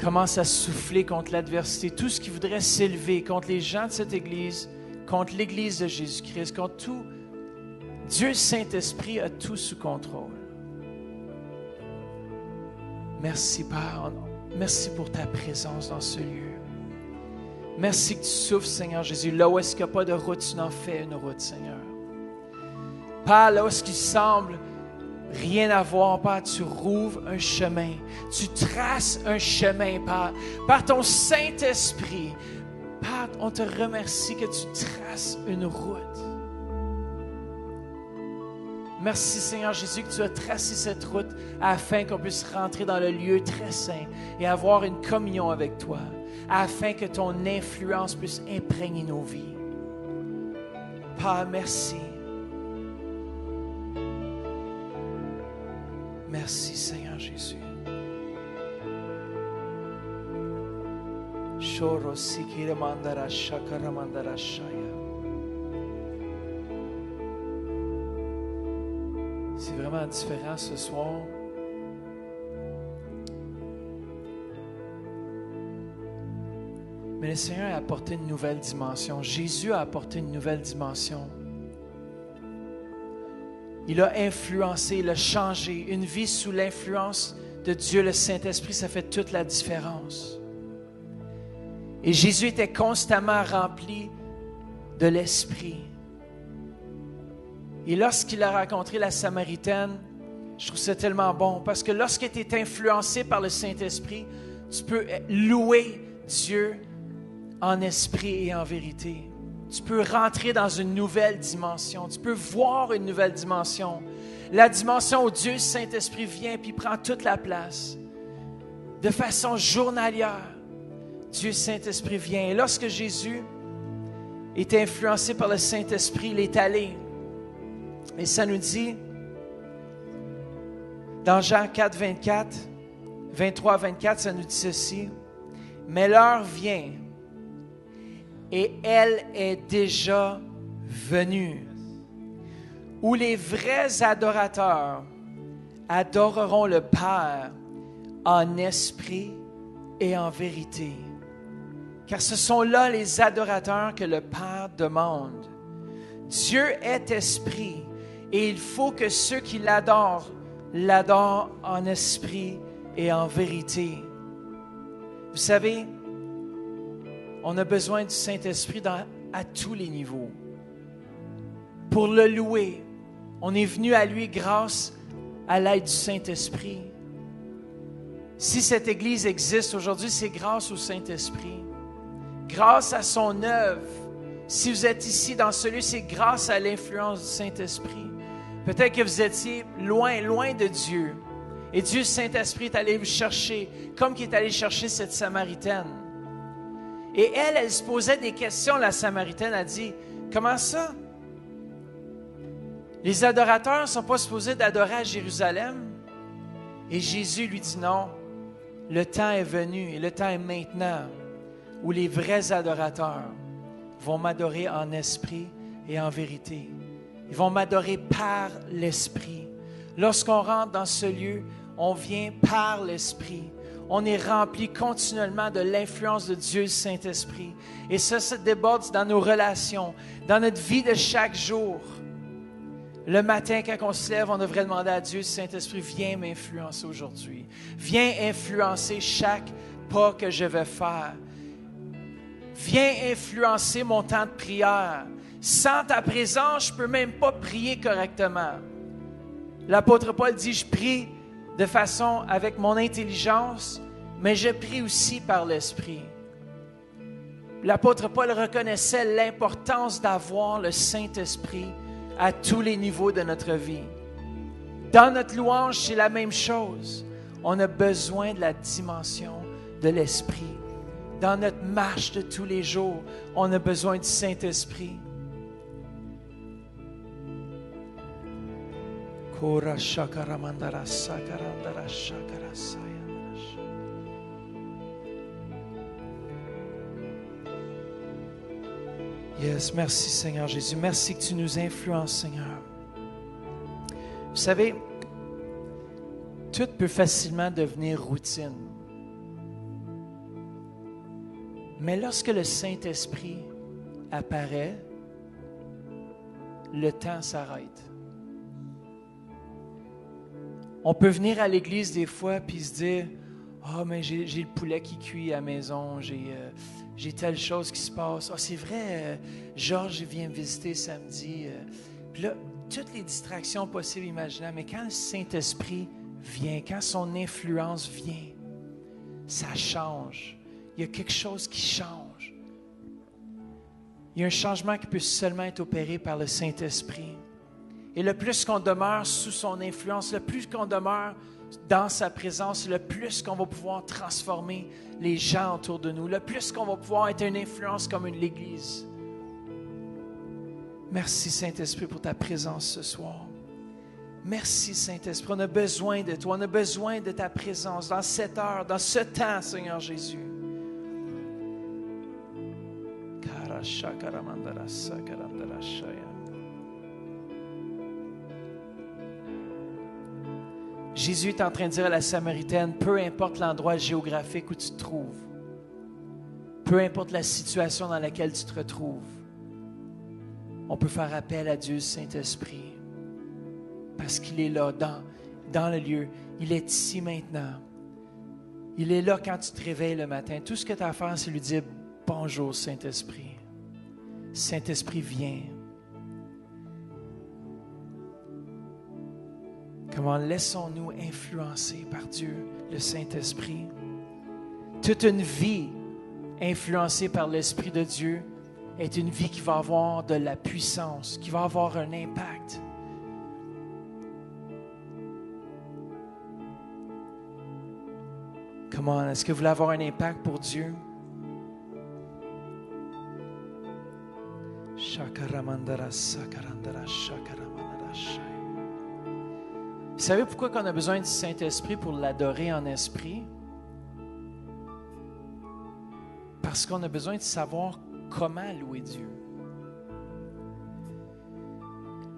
commence à souffler contre l'adversité. Tout ce qui voudrait s'élever contre les gens de cette Église, contre l'Église de Jésus-Christ, contre tout. Dieu Saint-Esprit a tout sous contrôle. Merci, Père. Merci pour ta présence dans ce lieu. Merci que tu souffles, Seigneur Jésus. Là où est-ce qu'il n'y a pas de route, tu en fais une route, Seigneur. Père, là où est-ce qu'il semble rien à voir, Père, tu rouvres un chemin. Tu traces un chemin, Père. Par ton Saint-Esprit, Père, on te remercie que tu traces une route. Merci, Seigneur Jésus, que tu as tracé cette route afin qu'on puisse rentrer dans le lieu très saint et avoir une communion avec toi, afin que ton influence puisse imprégner nos vies. Père, merci. Merci, Seigneur Jésus. C'est vraiment différent ce soir. Mais le Seigneur a apporté une nouvelle dimension. Jésus a apporté une nouvelle dimension. Il a influencé, il a changé. Une vie sous l'influence de Dieu, le Saint-Esprit, ça fait toute la différence. Et Jésus était constamment rempli de l'Esprit. Et lorsqu'il a rencontré la Samaritaine, je trouve ça tellement bon, parce que lorsque tu es influencé par le Saint-Esprit, tu peux louer Dieu en esprit et en vérité. Tu peux rentrer dans une nouvelle dimension. Tu peux voir une nouvelle dimension. La dimension où Dieu, Saint-Esprit, vient puis prend toute la place. De façon journalière, Dieu, Saint-Esprit, vient. Et lorsque Jésus était influencé par le Saint-Esprit, il est allé. Et ça nous dit, dans Jean 4, 24, 23, 24, ça nous dit ceci. Mais l'heure vient, et elle est déjà venue, où les vrais adorateurs adoreront le Père en esprit et en vérité. Car ce sont là les adorateurs que le Père demande. Dieu est esprit, et il faut que ceux qui l'adorent en esprit et en vérité. Vous savez, on a besoin du Saint-Esprit à tous les niveaux. Pour le louer, on est venu à lui grâce à l'aide du Saint-Esprit. Si cette Église existe aujourd'hui, c'est grâce au Saint-Esprit. Grâce à son œuvre. Si vous êtes ici dans ce lieu, c'est grâce à l'influence du Saint-Esprit. Peut-être que vous étiez loin, loin de Dieu. Et Dieu, Saint-Esprit, est allé vous chercher, comme qu'il est allé chercher cette Samaritaine. Et elle se posait des questions, la Samaritaine a dit, comment ça? Les adorateurs ne sont pas supposés d'adorer à Jérusalem? Et Jésus lui dit non, le temps est venu et le temps est maintenant où les vrais adorateurs vont m'adorer en esprit et en vérité. Ils vont m'adorer par l'Esprit. Lorsqu'on rentre dans ce lieu, on vient par l'Esprit. On est rempli continuellement de l'influence de Dieu, le Saint-Esprit. Et ça se déborde dans nos relations, dans notre vie de chaque jour. Le matin, quand on se lève, on devrait demander à Dieu, Saint-Esprit, viens m'influencer aujourd'hui. Viens influencer chaque pas que je vais faire. Viens influencer mon temps de prière. Sans ta présence, je ne peux même pas prier correctement. L'apôtre Paul dit, je prie de façon avec mon intelligence, mais je prie aussi par l'Esprit. L'apôtre Paul reconnaissait l'importance d'avoir le Saint-Esprit à tous les niveaux de notre vie. Dans notre louange, c'est la même chose. On a besoin de la dimension de l'Esprit. Dans notre marche de tous les jours, on a besoin du Saint-Esprit. Yes, merci Seigneur Jésus. Merci que tu nous influences, Seigneur. Vous savez, tout peut facilement devenir routine. Mais lorsque le Saint-Esprit apparaît, le temps s'arrête. On peut venir à l'église des fois puis se dire « Ah, mais j'ai le poulet qui cuit à la maison, j'ai telle chose qui se passe. Ah, c'est vrai, Georges vient me visiter samedi. Puis là, toutes les distractions possibles et imaginables. Mais quand le Saint-Esprit vient, quand son influence vient, ça change. Il y a quelque chose qui change. Il y a un changement qui peut seulement être opéré par le Saint-Esprit. Et le plus qu'on demeure sous son influence, le plus qu'on demeure dans sa présence, le plus qu'on va pouvoir transformer les gens autour de nous, le plus qu'on va pouvoir être une influence comme l'Église. Merci Saint-Esprit pour ta présence ce soir. Merci Saint-Esprit, on a besoin de toi, on a besoin de ta présence dans cette heure, dans ce temps, Seigneur Jésus. Jésus est en train de dire à la Samaritaine, peu importe l'endroit géographique où tu te trouves, peu importe la situation dans laquelle tu te retrouves, on peut faire appel à Dieu Saint-Esprit parce qu'il est là, dans le lieu. Il est ici maintenant. Il est là quand tu te réveilles le matin. Tout ce que tu as à faire, c'est lui dire « Bonjour Saint-Esprit ». Saint-Esprit, viens. Comment laissons-nous influencer par Dieu, le Saint-Esprit. Toute une vie influencée par l'Esprit de Dieu est une vie qui va avoir de la puissance, qui va avoir un impact. Comment est-ce que vous voulez avoir un impact pour Dieu? Vous savez pourquoi on a besoin du Saint-Esprit pour l'adorer en esprit? Parce qu'on a besoin de savoir comment louer Dieu.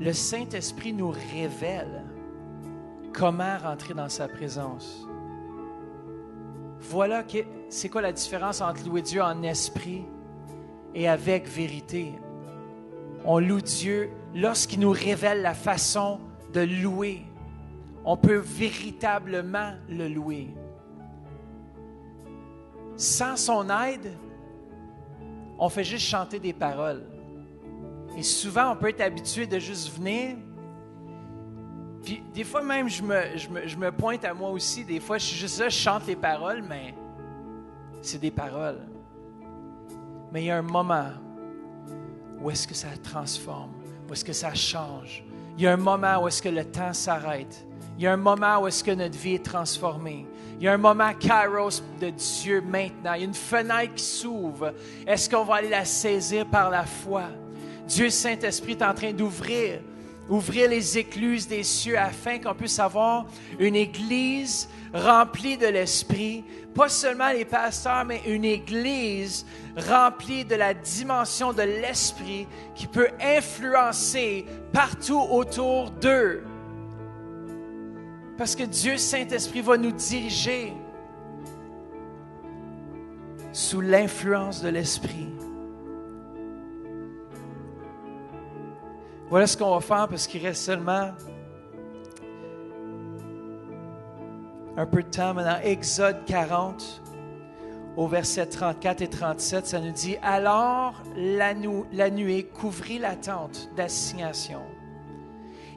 Le Saint-Esprit nous révèle comment rentrer dans sa présence. Voilà c'est quoi la différence entre louer Dieu en esprit et avec vérité. On loue Dieu lorsqu'il nous révèle la façon de louer. On peut véritablement le louer. Sans son aide, on fait juste chanter des paroles. Et souvent, on peut être habitué de juste venir. Puis des fois même, je me pointe à moi aussi. Des fois, je suis juste là, je chante les paroles, mais c'est des paroles. Mais il y a un moment où est-ce que ça transforme, où est-ce que ça change. Il y a un moment où est-ce que le temps s'arrête. Il y a un moment où est-ce que notre vie est transformée. Il y a un moment kairos de Dieu maintenant. Il y a une fenêtre qui s'ouvre. Est-ce qu'on va aller la saisir par la foi? Dieu Saint-Esprit est en train d'ouvrir les écluses des cieux afin qu'on puisse avoir une église remplie de l'Esprit. Pas seulement les pasteurs, mais une église remplie de la dimension de l'Esprit qui peut influencer partout autour d'eux. Parce que Dieu Saint-Esprit va nous diriger sous l'influence de l'Esprit. Voilà ce qu'on va faire parce qu'il reste seulement un peu de temps maintenant. Exode 40, au verset 34 et 37, ça nous dit « Alors la nuée couvrit la tente d'assignation,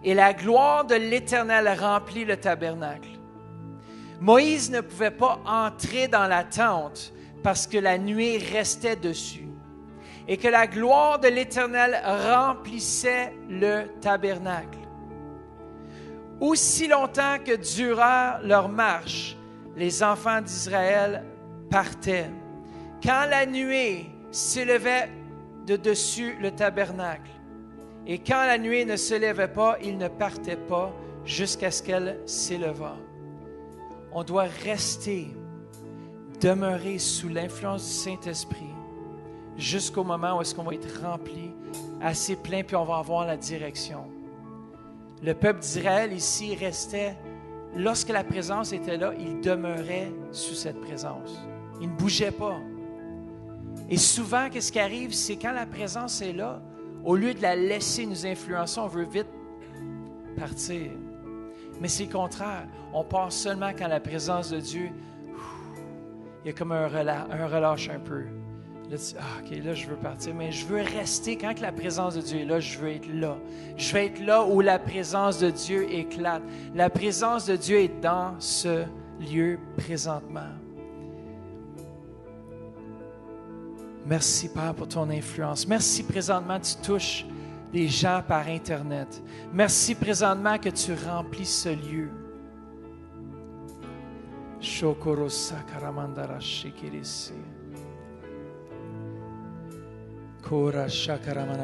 et la gloire de l'Éternel remplit le tabernacle. Moïse ne pouvait pas entrer dans la tente parce que la nuée restait dessus, et que la gloire de l'Éternel remplissait le tabernacle. Aussi longtemps que dura leur marche, les enfants d'Israël partaient. Quand la nuée s'élevait de dessus le tabernacle, et quand la nuée ne se levait pas, ils ne partaient pas jusqu'à ce qu'elle s'élevât. On doit rester, demeurer sous l'influence du Saint-Esprit jusqu'au moment où est-ce qu'on va être rempli, assez plein, puis on va avoir la direction. Le peuple d'Israël ici restait, lorsque la présence était là, il demeurait sous cette présence. Il ne bougeait pas. Et souvent, qu'est-ce qui arrive, c'est quand la présence est là, au lieu de la laisser nous influencer, on veut vite partir. Mais c'est le contraire. On part seulement quand la présence de Dieu, il y a comme un relâche un peu. Là, tu dis, OK, là, je veux partir, mais je veux rester. Quand que la présence de Dieu est là, je veux être là. Je veux être là où la présence de Dieu éclate. La présence de Dieu est dans ce lieu présentement. Merci, Père, pour ton influence. Merci, présentement, tu touches les gens par Internet. Merci, présentement, que tu remplis ce lieu.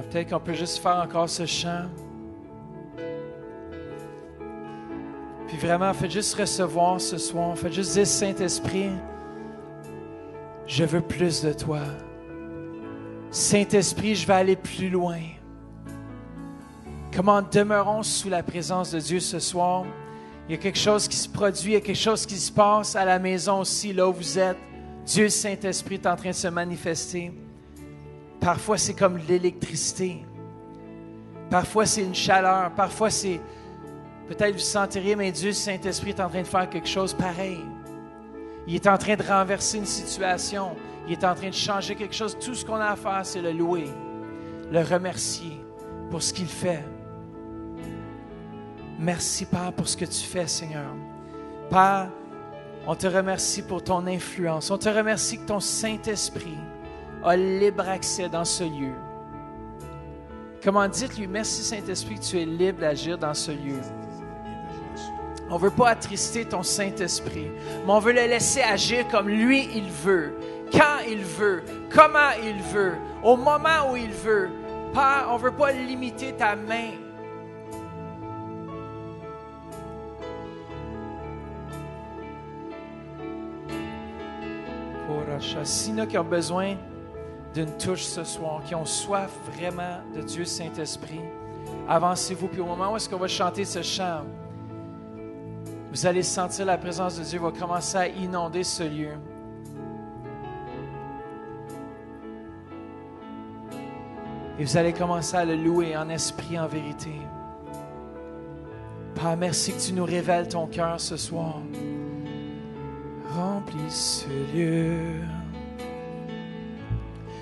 Peut-être qu'on peut juste faire encore ce chant. Puis vraiment, faites juste recevoir ce soir. Faites juste dire, Saint-Esprit, je veux plus de toi. Saint-Esprit, je vais aller plus loin. Comment demeurons sous la présence de Dieu ce soir? Il y a quelque chose qui se produit, il y a quelque chose qui se passe à la maison aussi, là où vous êtes. Dieu Saint-Esprit est en train de se manifester. Parfois, c'est comme l'électricité. Parfois, c'est une chaleur. Parfois, c'est... Peut-être vous sentirez, mais Dieu Saint-Esprit est en train de faire quelque chose pareil. Il est en train de renverser une situation. Il est en train de changer quelque chose. Tout ce qu'on a à faire, c'est le louer, le remercier pour ce qu'il fait. Merci, Père, pour ce que tu fais, Seigneur. Père, on te remercie pour ton influence. On te remercie que ton Saint-Esprit a libre accès dans ce lieu. Comment dites-lui, merci Saint-Esprit que tu es libre d'agir dans ce lieu. On ne veut pas attrister ton Saint-Esprit, mais on veut le laisser agir comme lui, il veut, quand il veut, comment il veut, au moment où il veut. Père, on ne veut pas limiter ta main. S'il y en a qui ont besoin d'une touche ce soir, qui ont soif vraiment de Dieu Saint-Esprit, avancez-vous. Puis au moment où est-ce qu'on va chanter ce chant, vous allez sentir la présence de Dieu va commencer à inonder ce lieu. Et vous allez commencer à le louer en esprit, en vérité. Père, merci que tu nous révèles ton cœur ce soir. Remplis ce lieu.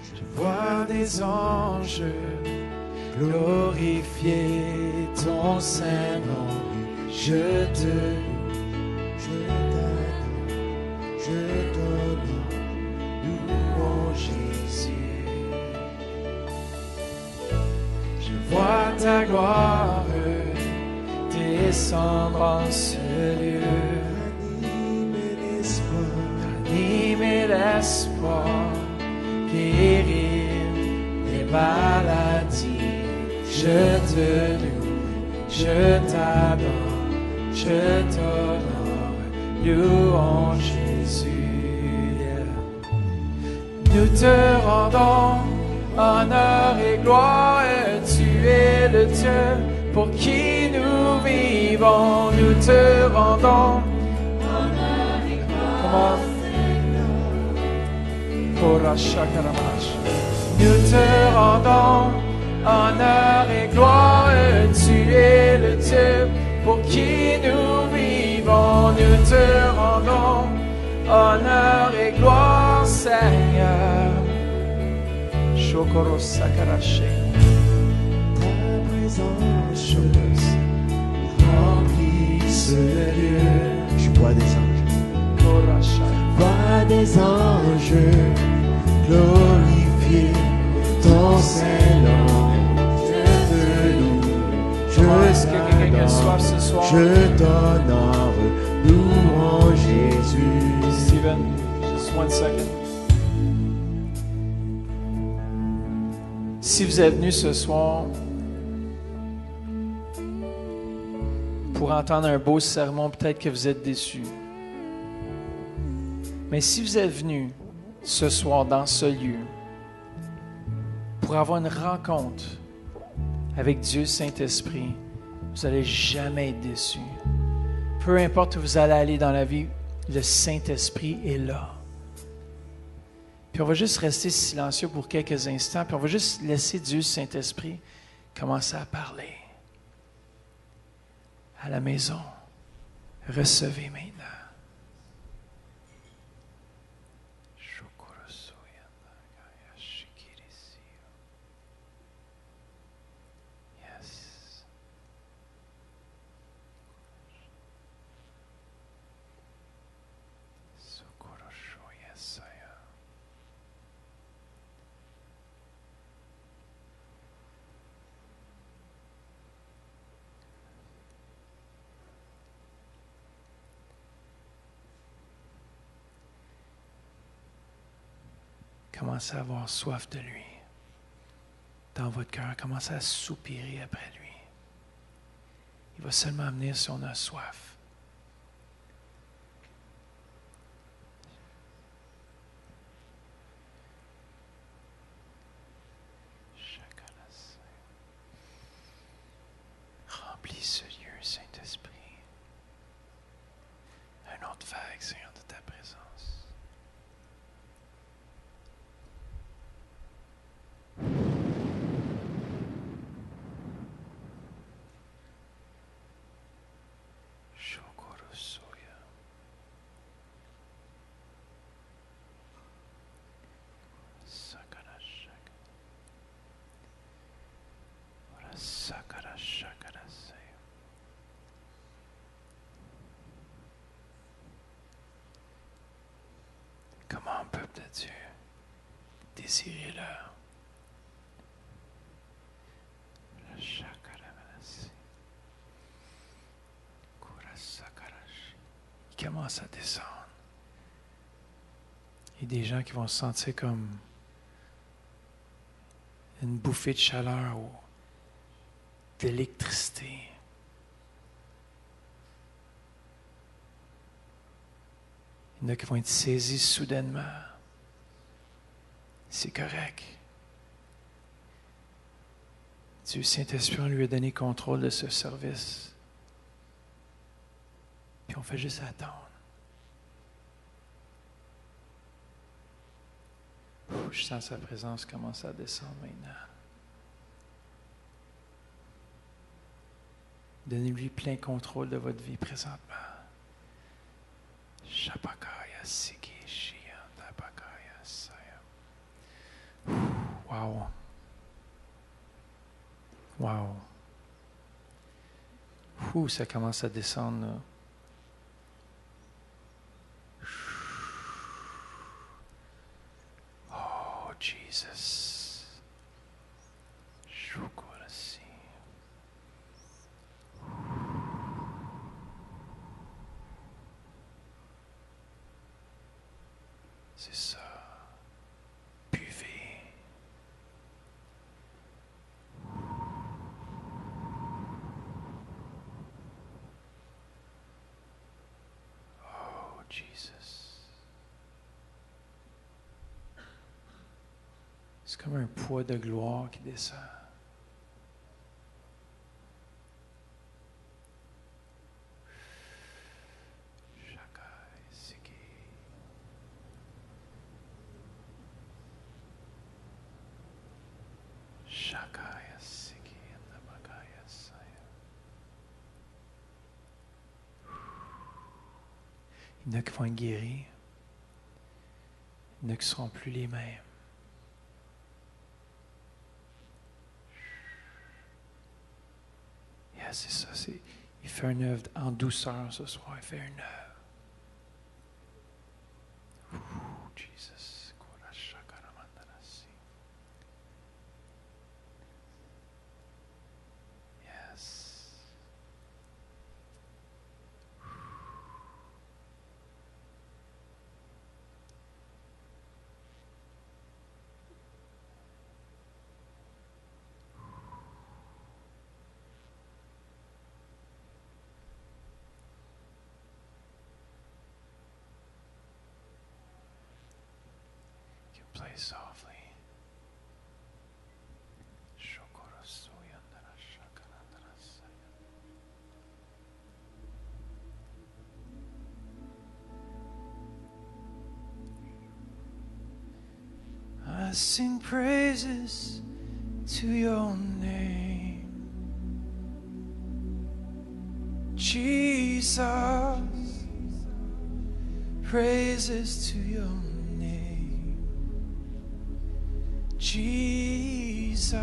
Je vois des anges glorifier ton Saint-Nom. Je t'honore, louange Jésus. Je vois ta gloire descendre en ce lieu. Animer l'espoir, guérir les maladies. Je te loue, je t'adore, je t'honore, louange Jésus. Nous te rendons honneur et gloire, tu es le Dieu pour qui nous vivons. Nous te rendons honneur et gloire. Nous te rendons honneur et gloire, tu es le Dieu pour qui nous vivons. Nous te rendons honneur et gloire, Seigneur. Shokoro Sakarache. Ta présence remplit ce lieu. Je vois des anges. Je vois des anges glorifier ton Saint-Nom. Je te loue, Est-ce que quelqu'un qui a soif ce soir? je t'honore, louange Jésus. Steven, just 1 second. Si vous êtes venu ce soir pour entendre un beau sermon, peut-être que vous êtes déçu. Mais si vous êtes venu ce soir dans ce lieu pour avoir une rencontre avec Dieu Saint-Esprit, vous n'allez jamais être déçu. Peu importe où vous allez aller dans la vie, le Saint-Esprit est là. Puis on va juste rester silencieux pour quelques instants, puis on va juste laisser Dieu Saint-Esprit commencer à parler. À la maison, recevez maintenant. Yes. Commencez à avoir soif de lui. Dans votre cœur, commencez à soupirer après lui. Il va seulement venir si on a soif. Remplis ce lieu, Saint-Esprit. Un autre vague, Seigneur, de ta présence. Comment, peuple de Dieu, désirez-le. Il commence à descendre. Il y a des gens qui vont se sentir comme une bouffée de chaleur ou d'électricité. Il y en a qui vont être saisis soudainement. C'est correct. Dieu Saint-Esprit lui a donné contrôle de ce service. Puis on fait juste attendre. Je sens sa présence commencer à descendre maintenant. Donnez-lui plein contrôle de votre vie présentement. Shapakaya Siki Shia Tapakaya Saya. Wow. Wow. Ça commence à descendre là. Oh, Jesus. Shukurasi. C'est ça. Buvez. Oh, Jesus. C'est comme un poids de gloire qui descend. Shakaya Siki Namakaya Saya. Il y en a qui vont être guéris. Il y en a qui ne seront plus les mêmes. Yeah, c'est ça. Il fait une œuvre en douceur ce soir. Il fait une œuvre. Jesus. Yes. You can play softly. sing praises to your name, Jesus. Praises to your name, Jesus.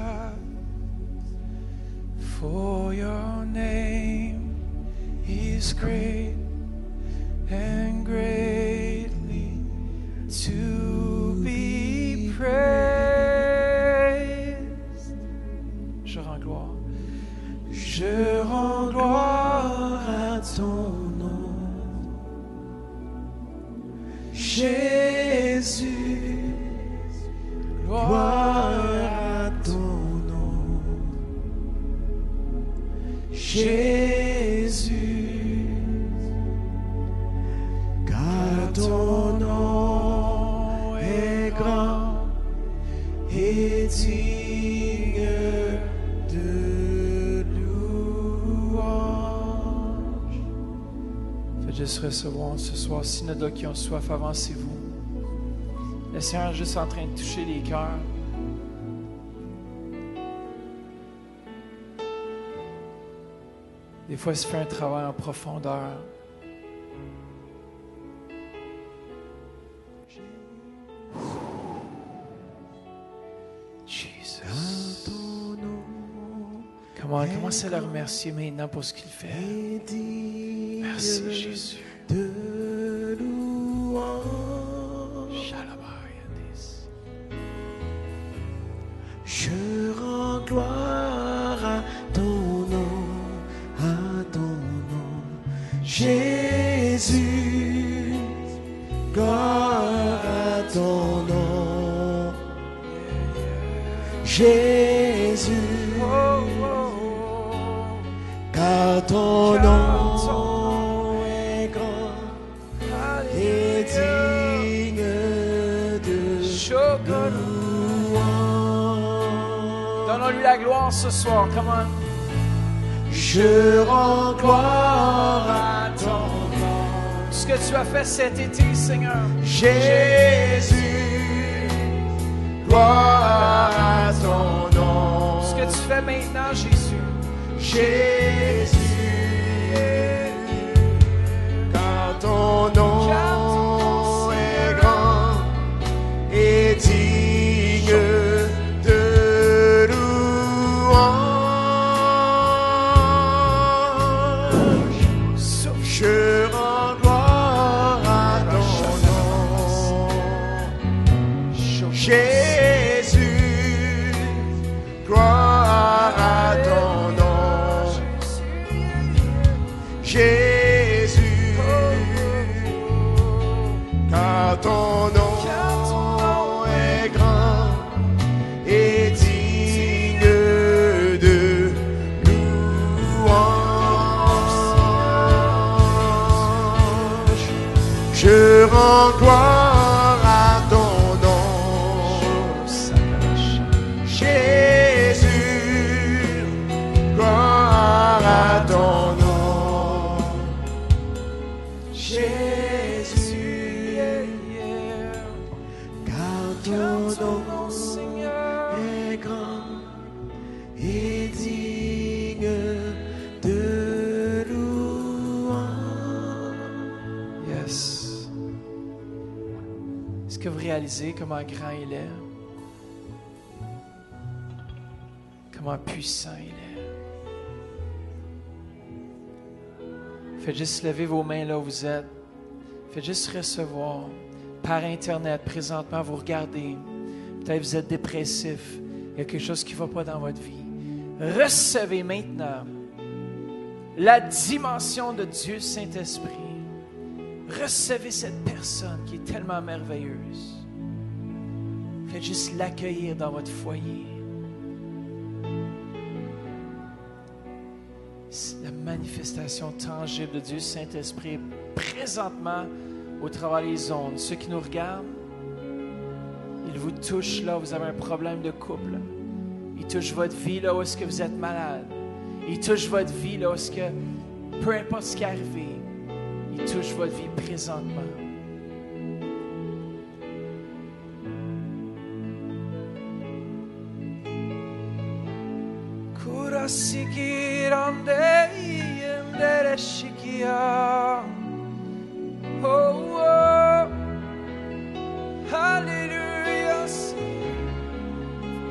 For your name is great and greatly to be praised. Je rends gloire. Je rends gloire à ton nom, Jésus. Gloire à ton nom, Jésus. Car ton nom est grand et digne de louange. Faites juste recevoir ce soir. Si nous qui ont soif, avancez-vous. Le Seigneur est juste en train de toucher les cœurs. Des fois, il se fait un travail en profondeur. Jesus. Commencez à le remercier maintenant pour ce qu'il fait. Merci, Jésus. De louange. Shalabayandis. Je rends gloire à ton nom, Jésus. Gloire à ton nom, Jésus. Car ton nom est grand et digne de louange. Donnons-lui la gloire ce soir. Come on. Je rends gloire à ton nom, Ce que tu as fait cet été, Seigneur. Jésus. Gloire à ton nom, Ce que tu fais maintenant, Jésus. Jésus. Car ton nom est grand et digne de louange. Je rends gloire à ton nom, Jésus. Gloire à ton nom, Jésus. Car ton nom est grand et digne de louange. Je rends gloire à ton nom, Jésus. Gloire à ton nom, Jésus. Car ton nom est grand et digne de louange. Yes. Est-ce que vous réalisez comment grand il est? Comment puissant il est? Faites juste lever vos mains là où vous êtes. Faites juste recevoir. Par Internet, présentement, vous regardez. Peut-être vous êtes dépressif. Il y a quelque chose qui ne va pas dans votre vie. Recevez maintenant la dimension de Dieu Saint-Esprit. Recevez cette personne qui est tellement merveilleuse. Faites juste l'accueillir dans votre foyer. La manifestation tangible de Dieu Saint-Esprit présentement au travers des ondes. Ceux qui nous regardent, il vous touche là où vous avez un problème de couple. Il touche votre vie là où est-ce que vous êtes malade. Il touche votre vie là où est-ce que, peu importe ce qui est arrivé, il touche votre vie présentement. Kora sikirande yendere shikia. Oh, oh. Hallelujah.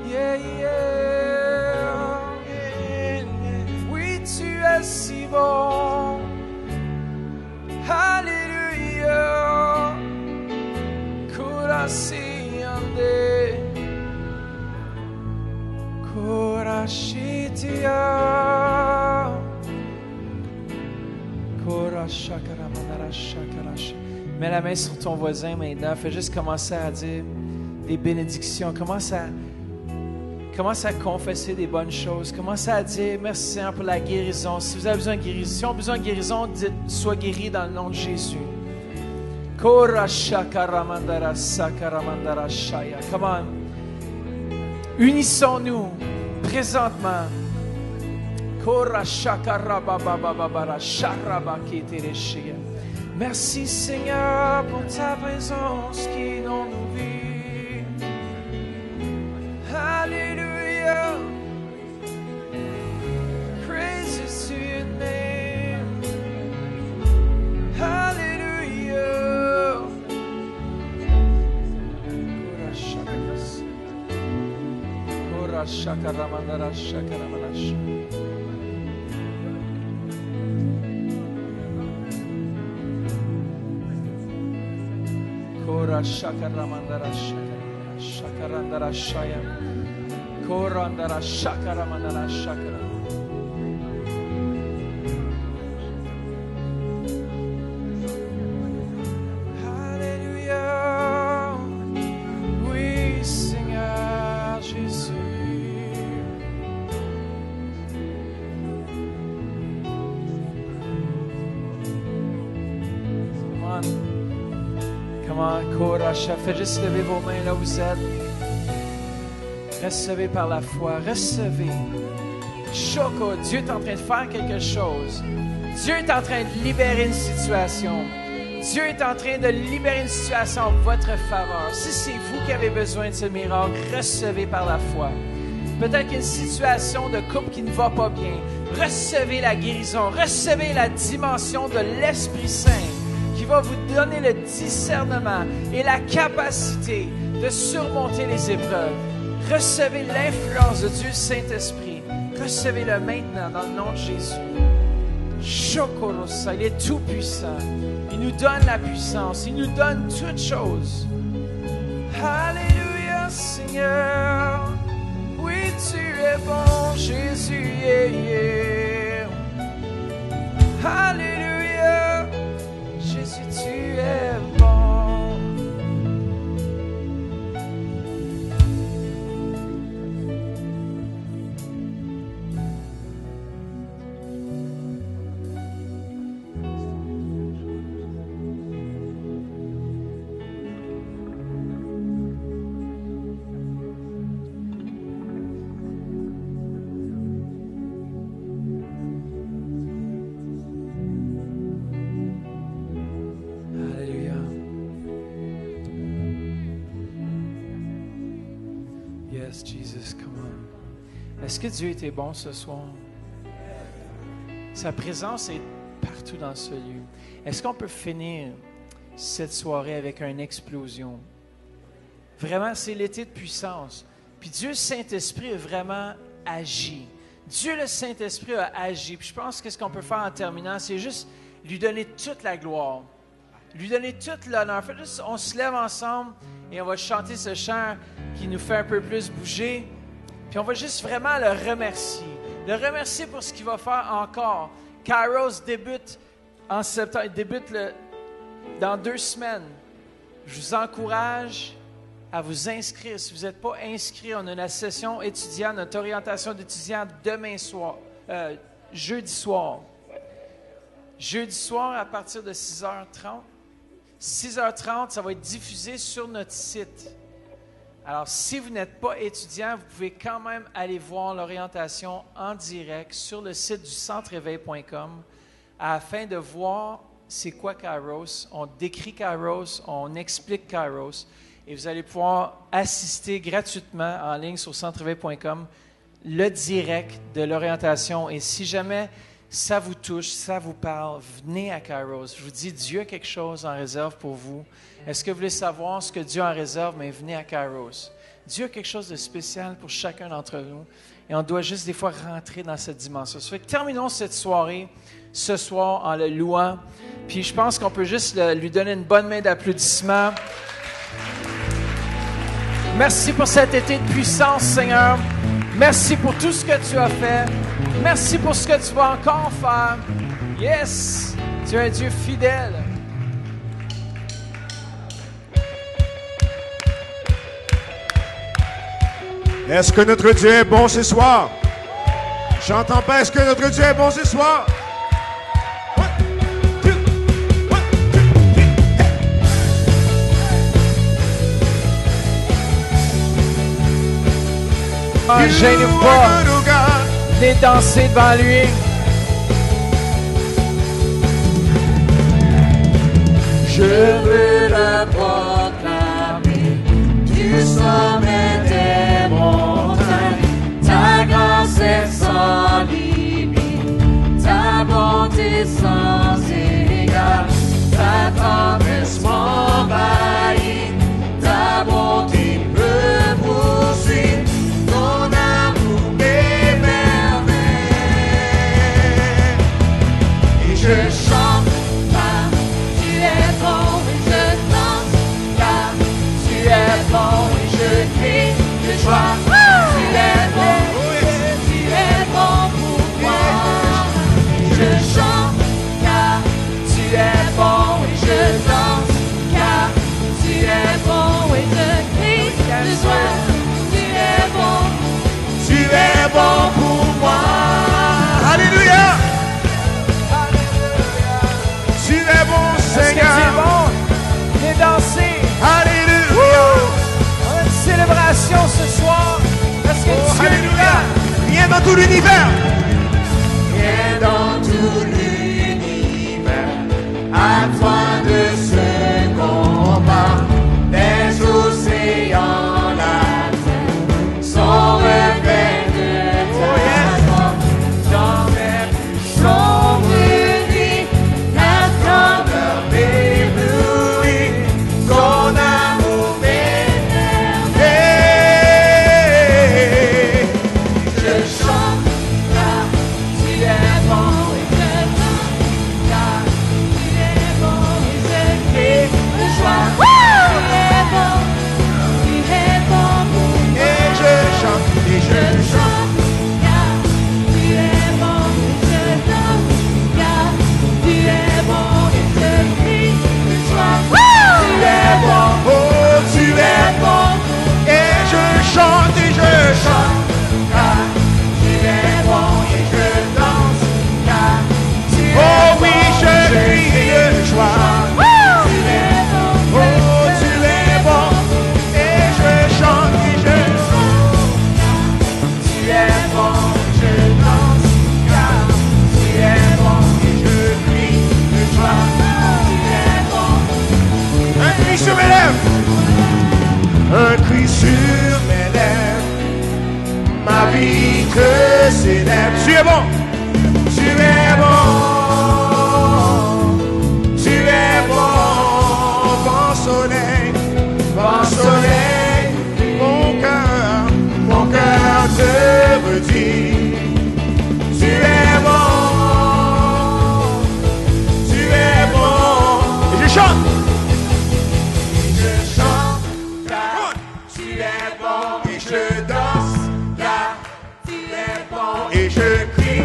Yeah, yeah. Oui, tu es si bon. Hallelujah. Kurasiande. Kurashitia. Kurashakaramandarashakarash. Mets la main sur ton voisin maintenant. Fais juste commencer à dire des bénédictions. Commence à confesser des bonnes choses. Commence à dire merci Seigneur pour la guérison. Si vous avez besoin de guérison, si on a besoin de guérison, dites sois guéri dans le nom de Jésus. Come on. Unissons-nous présentement. Merci Seigneur pour ta présence qui dans nos vies. Hallelujah. Praises to your name. Hallelujah. Kora shakaramandara shakaramanash. Kora shakaramandara shakaramanash. Shakarandara shaya. Korandara shakaramandara shakara. Hallelujah. Oui, Seigneur Jésus. Come on, Korasha. Faites juste lever vos mains là où vous êtes. Recevez par la foi. Recevez. Choco, Dieu est en train de faire quelque chose. Dieu est en train de libérer une situation. Dieu est en train de libérer une situation en votre faveur. Si c'est vous qui avez besoin de ce miracle, recevez par la foi. Peut-être qu'il y a une situation de couple qui ne va pas bien. Recevez la guérison. Recevez la dimension de l'Esprit Saint qui va vous donner le discernement et la capacité de surmonter les épreuves. Recevez l'influence de Dieu Saint-Esprit. Recevez-le maintenant dans le nom de Jésus. Shokorosa, il est tout puissant. Il nous donne la puissance. Il nous donne toutes choses. Alléluia, Seigneur. Oui, tu es bon, Jésus. Yeah, yeah. Alléluia. Jésus, tu es bon. Yes, Jesus, come on. Est-ce que Dieu était bon ce soir? Sa présence est partout dans ce lieu. Est-ce qu'on peut finir cette soirée avec une explosion? Vraiment, c'est l'été de puissance. Puis Dieu Saint-Esprit a vraiment agi. Dieu le Saint-Esprit a agi. Puis je pense que ce qu'on peut faire en terminant, c'est juste lui donner toute la gloire. Lui donner tout l'honneur. Fait juste, on se lève ensemble et on va chanter ce chant qui nous fait un peu plus bouger. Puis on va juste vraiment le remercier. Le remercier pour ce qu'il va faire encore. Kairos débute en septembre. Il débute dans 2 semaines. Je vous encourage à vous inscrire. Si vous n'êtes pas inscrit, on a la session étudiante, notre orientation d'étudiants demain soir, jeudi soir. Jeudi soir à partir de 6h30. 6h30, ça va être diffusé sur notre site. Alors, si vous n'êtes pas étudiant, vous pouvez quand même aller voir l'orientation en direct sur le site du centreéveil.com afin de voir c'est quoi Kairos. On décrit Kairos, on explique Kairos et vous allez pouvoir assister gratuitement en ligne sur centreéveil.com le direct de l'orientation. Et si jamais ça vous touche, ça vous parle, venez à Kairos. Je vous dis, Dieu a quelque chose en réserve pour vous. Est-ce que vous voulez savoir ce que Dieu a en réserve? Mais venez à Kairos. Dieu a quelque chose de spécial pour chacun d'entre nous. Et on doit juste des fois rentrer dans cette dimension. Ça fait que terminons cette soirée ce soir en le louant. Puis je pense qu'on peut juste lui donner une bonne main d'applaudissement. Merci pour cet été de puissance, Seigneur. Merci pour tout ce que tu as fait. Merci pour ce que tu vas encore faire. Yes! Tu es un Dieu fidèle. Est-ce que notre Dieu est bon ce soir? J'entends pas. Est-ce que notre Dieu est bon ce soir? Gênez-vous pas. Venez danser devant lui. Je veux le proclamer du sommet des montagnes. Ta grâce est sans limite, ta bonté sans égale. Ta tendresse m'envahit, ta bonté me poursuit. Ton amour m'émerveille. Et je chante car tu es bon, et je danse car tu es bon, et je crie de joie. Tu es bon pour moi. Je chante car tu es bon, et je danse car tu es bon, et je crie de joie. Tu es bon. Tu es bon pour moi. Alléluia. Tu es bon, Est-ce que Seigneur. tu es bon? Venez danser. Alléluia. On a une célébration ce soir. Est-ce que Dieu est Alléluia. là? Rien dans tout l'univers. Viens dans tout l'univers, à toi de ce combat, les océans, la terre, sont revêtus de ta gloire. Dans mes plus sombres nuits, la grandeur m'éblouit, ton amour m'émerveille. Je chante car tu es bon, et je danse car tu es bon, et je crie de joie. Tu es bon pour moi. Et je chante, et Je je chante. chante car tu es bon, et je danse car tu es bon, et je crie de joie. Tu es bon, Oh, tu es bon. Et je chante, et je chante. Car tu es bon, et je danse car tu es Oh bon. oui, je crie de joie. Tu es bon, Oh, tu es bon. Et je chante, et je tu es bon, je danse car tu es bon, et je crie de joie. Tu es bon. Un cri sur mes lèvres. Un cri sur mes lèvres. Ma vie te célèbre. Tu es bon. Tu es bon. Tu es bon. Vent soleil. Vent soleil. Mon cœur te redit. Tu es bon. Tu es bon. Et je chante. Je chante car tu es bon, et je danse car tu es bon, Et je crie.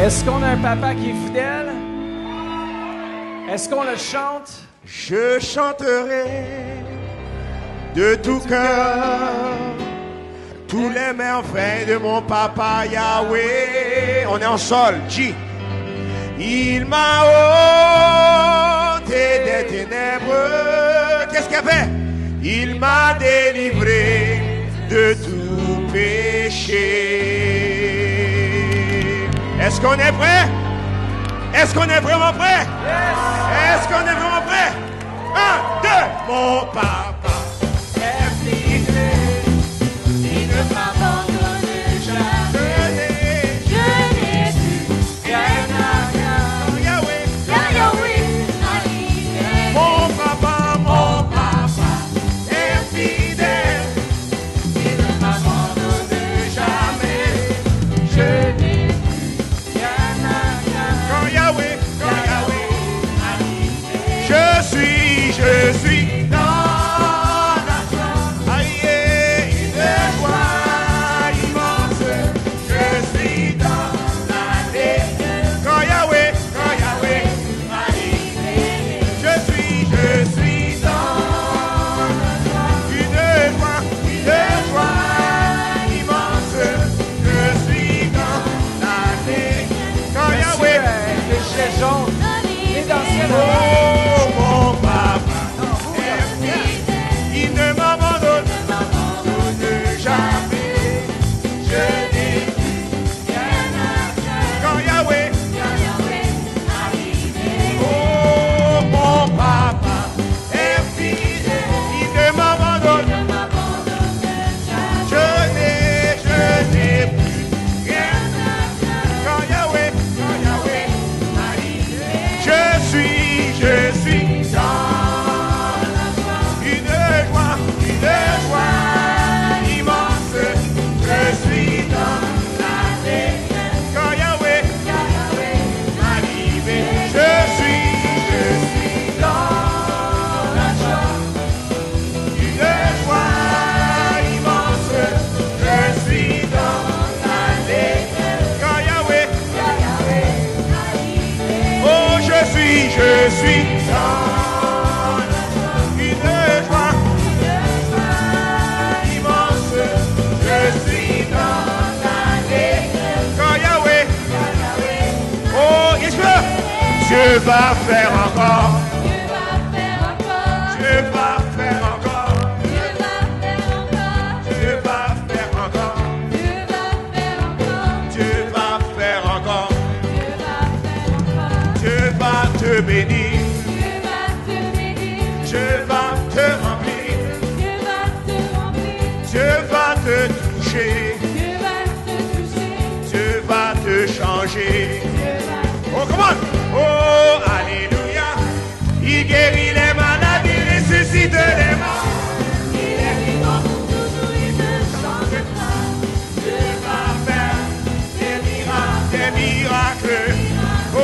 Est-ce qu'on a un papa qui est fidèle? Est-ce qu'on le chante? Je chanterai de tout cœur tous les merveilles de mon papa Yahweh. On est en sol, J. Il m'a ôté des ténèbres. Qu'est-ce qu'il a fait? Il m'a délivré de tout péché. Est-ce qu'on est prêt? Est-ce qu'on est vraiment prêt? Est-ce qu'on est vraiment prêt? 1, 2, mon papa est fidèle. Il ne m'abandonne jamais. Je n'ai plus rien à faire. Yahweh, Yahweh, arrivé. mon papa est fidèle. Il ne m'abandonne jamais. Je n'ai plus rien à faire. Quand Yahweh, je suis dans la joie. Aïe, une joie immense. Je suis dans l'année. Quand Yahweh, je suis dans une joie immense. Je suis dans l'année. Quand Yahweh, Le gilet jaune. Les danseurs. oh mon papa est fidèle. Il ne m'abandonne jamais. Je n'ai plus rien à faire. Quand Yahweh, oh mon papa est fidèle. Il ne m'abandonne. Je n'ai plus rien à faire. Quand Yahweh, je suis dans une joie immense. Je suis dans l'année. Quand Yahweh arrivé, je suis dans la joie. Une joie immense. Je suis dans l'année. Quand Yahweh, oh je suis dans une joie immense. Je suis dans l'année. Quand Yahweh, oh Dieu va faire encore. Dieu va faire encore. Dieu va faire encore. Dieu va faire encore. Dieu va te bénir. Dieu va te remplir. Dieu va te toucher. Dieu va te changer. Oh, come on! Oh, alléluia! Il guérit les malades, il ressuscite les morts. Il est vivant pour toujours, il ne change pas. Dieu va faire des miracles. Oh,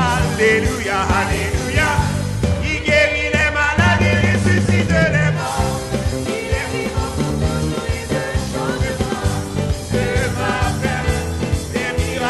alléluia, alléluia! Il guérit les malades, il ressuscite les morts. Il est vivant pour toujours, il ne change pas. Dieu va faire des miracles.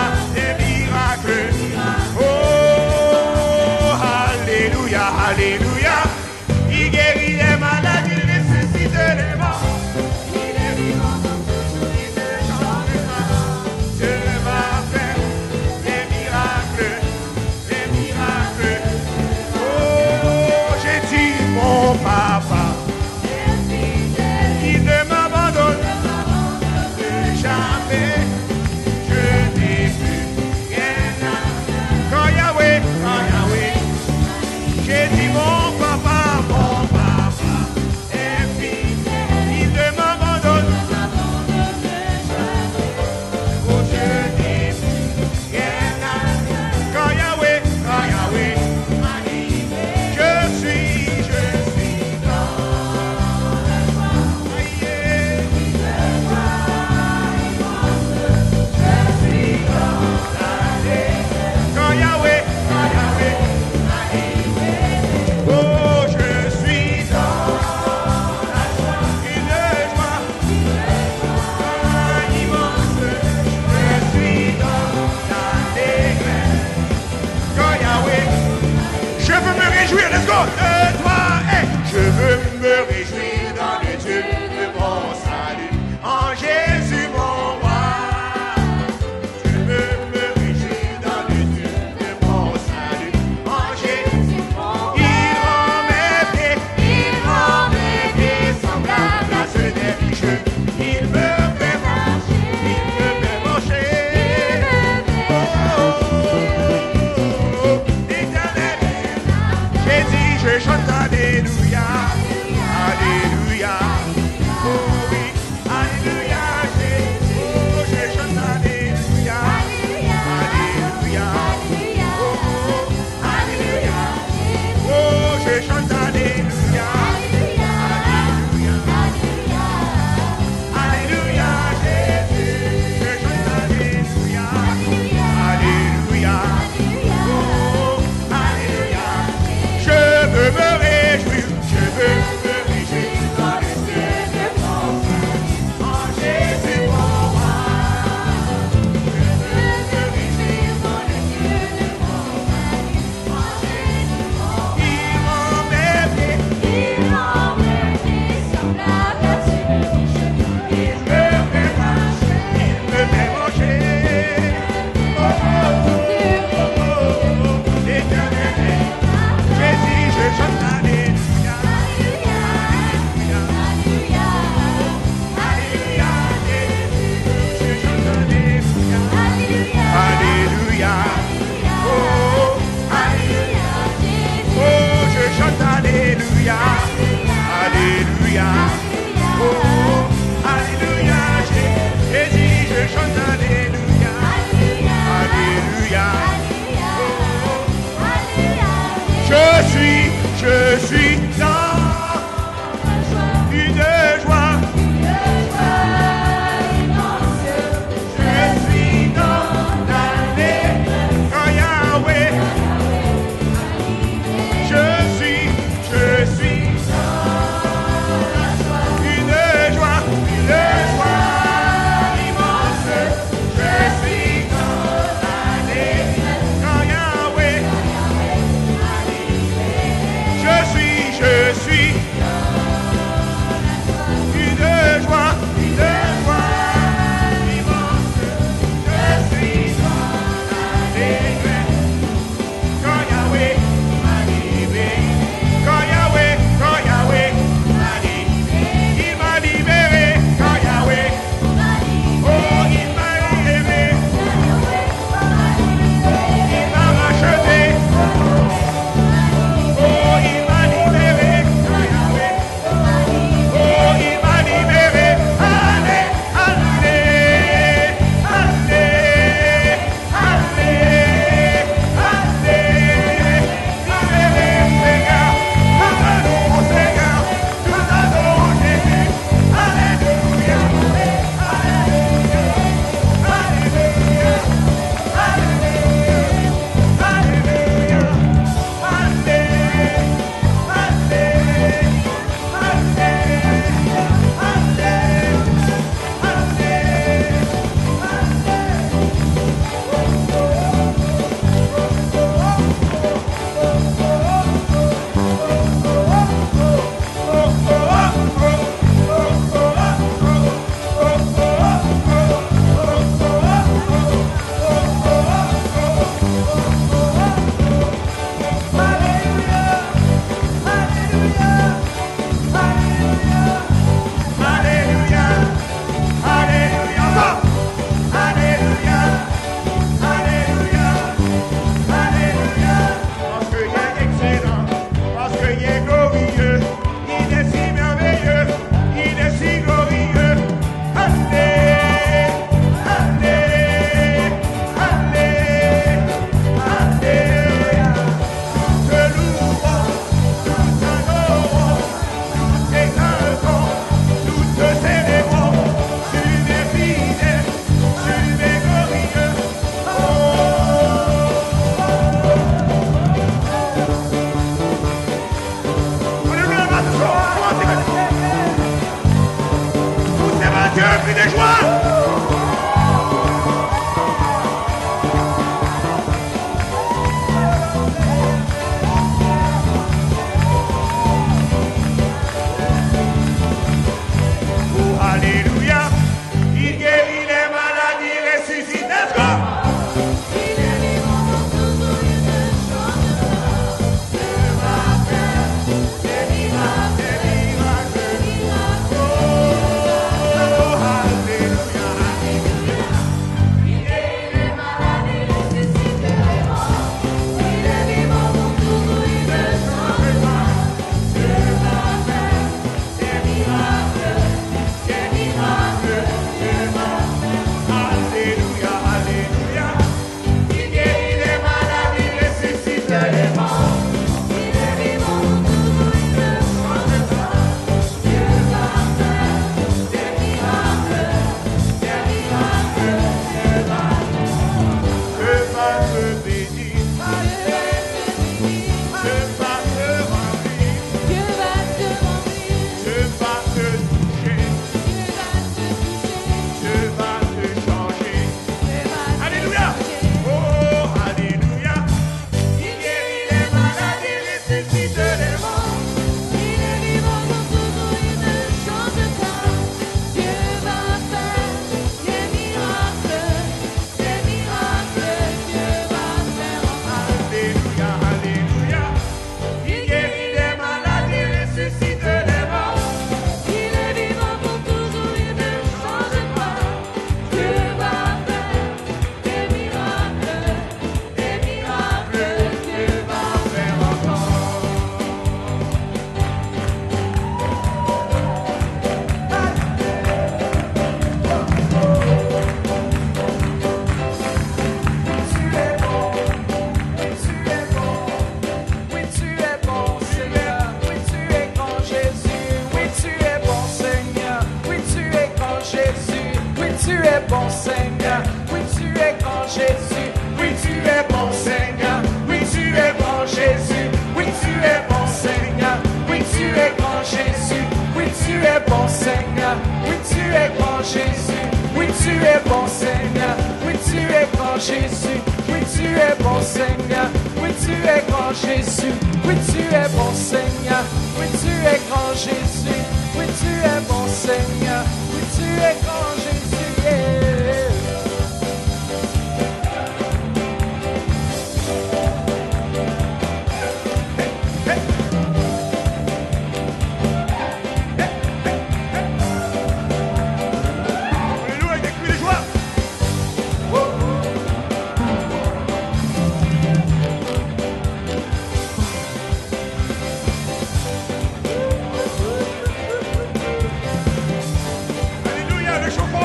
Alléluia, le chauffeur.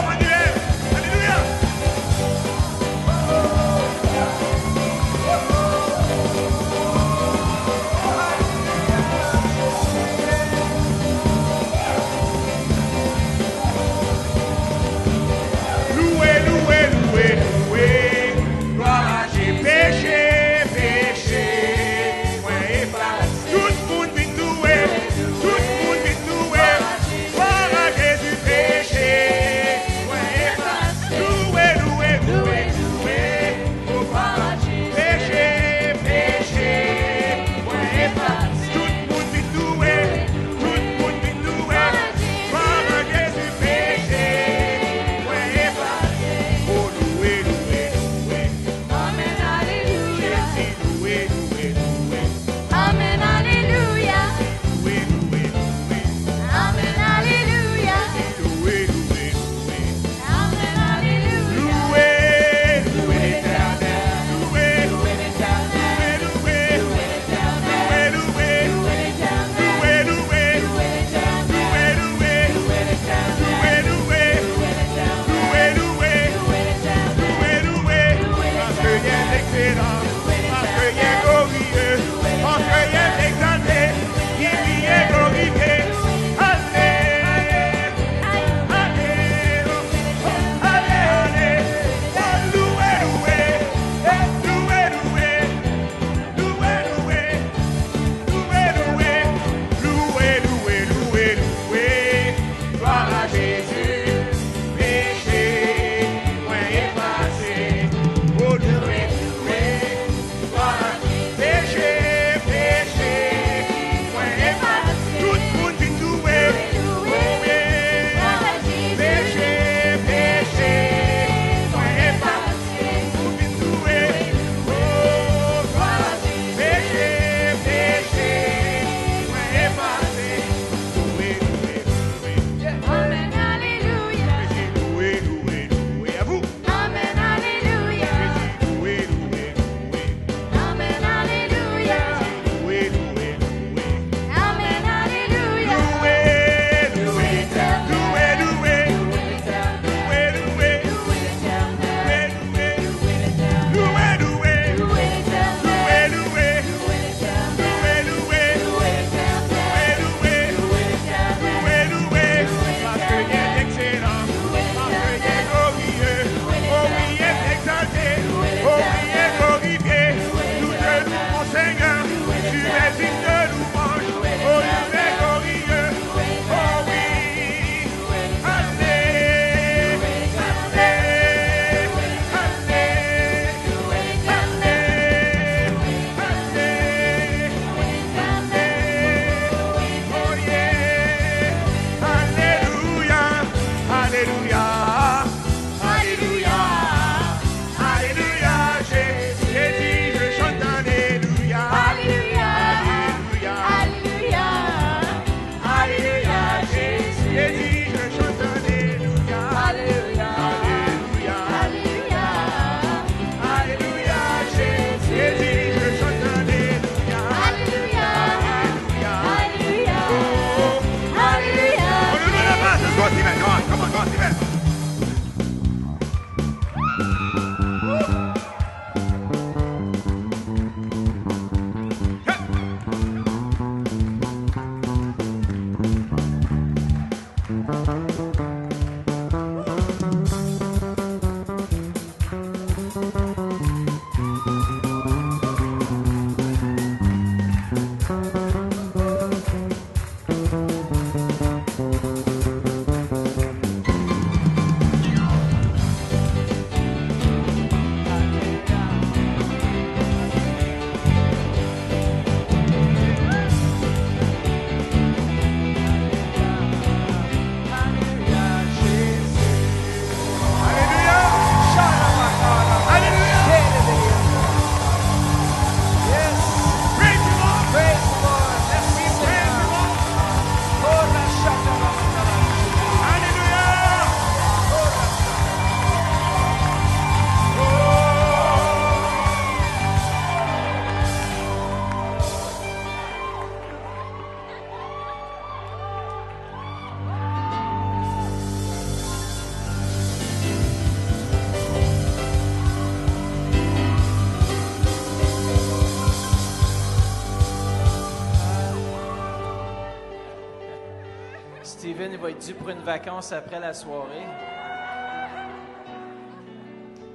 Steven, il va être dû pour une vacance après la soirée.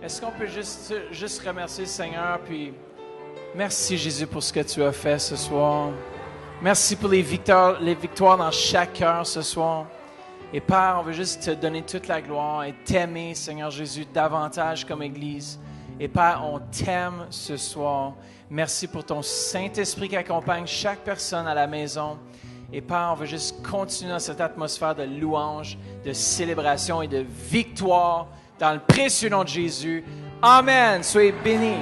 Est-ce qu'on peut juste remercier le Seigneur, puis merci Jésus pour ce que tu as fait ce soir. Merci pour les victoires dans chaque cœur ce soir. Et Père, on veut juste te donner toute la gloire et t'aimer, Seigneur Jésus, davantage comme Église. Et Père, on t'aime ce soir. Merci pour ton Saint-Esprit qui accompagne chaque personne à la maison. Et Père, on veut juste continuer dans cette atmosphère de louange, de célébration et de victoire dans le précieux nom de Jésus. Amen. Soyez bénis.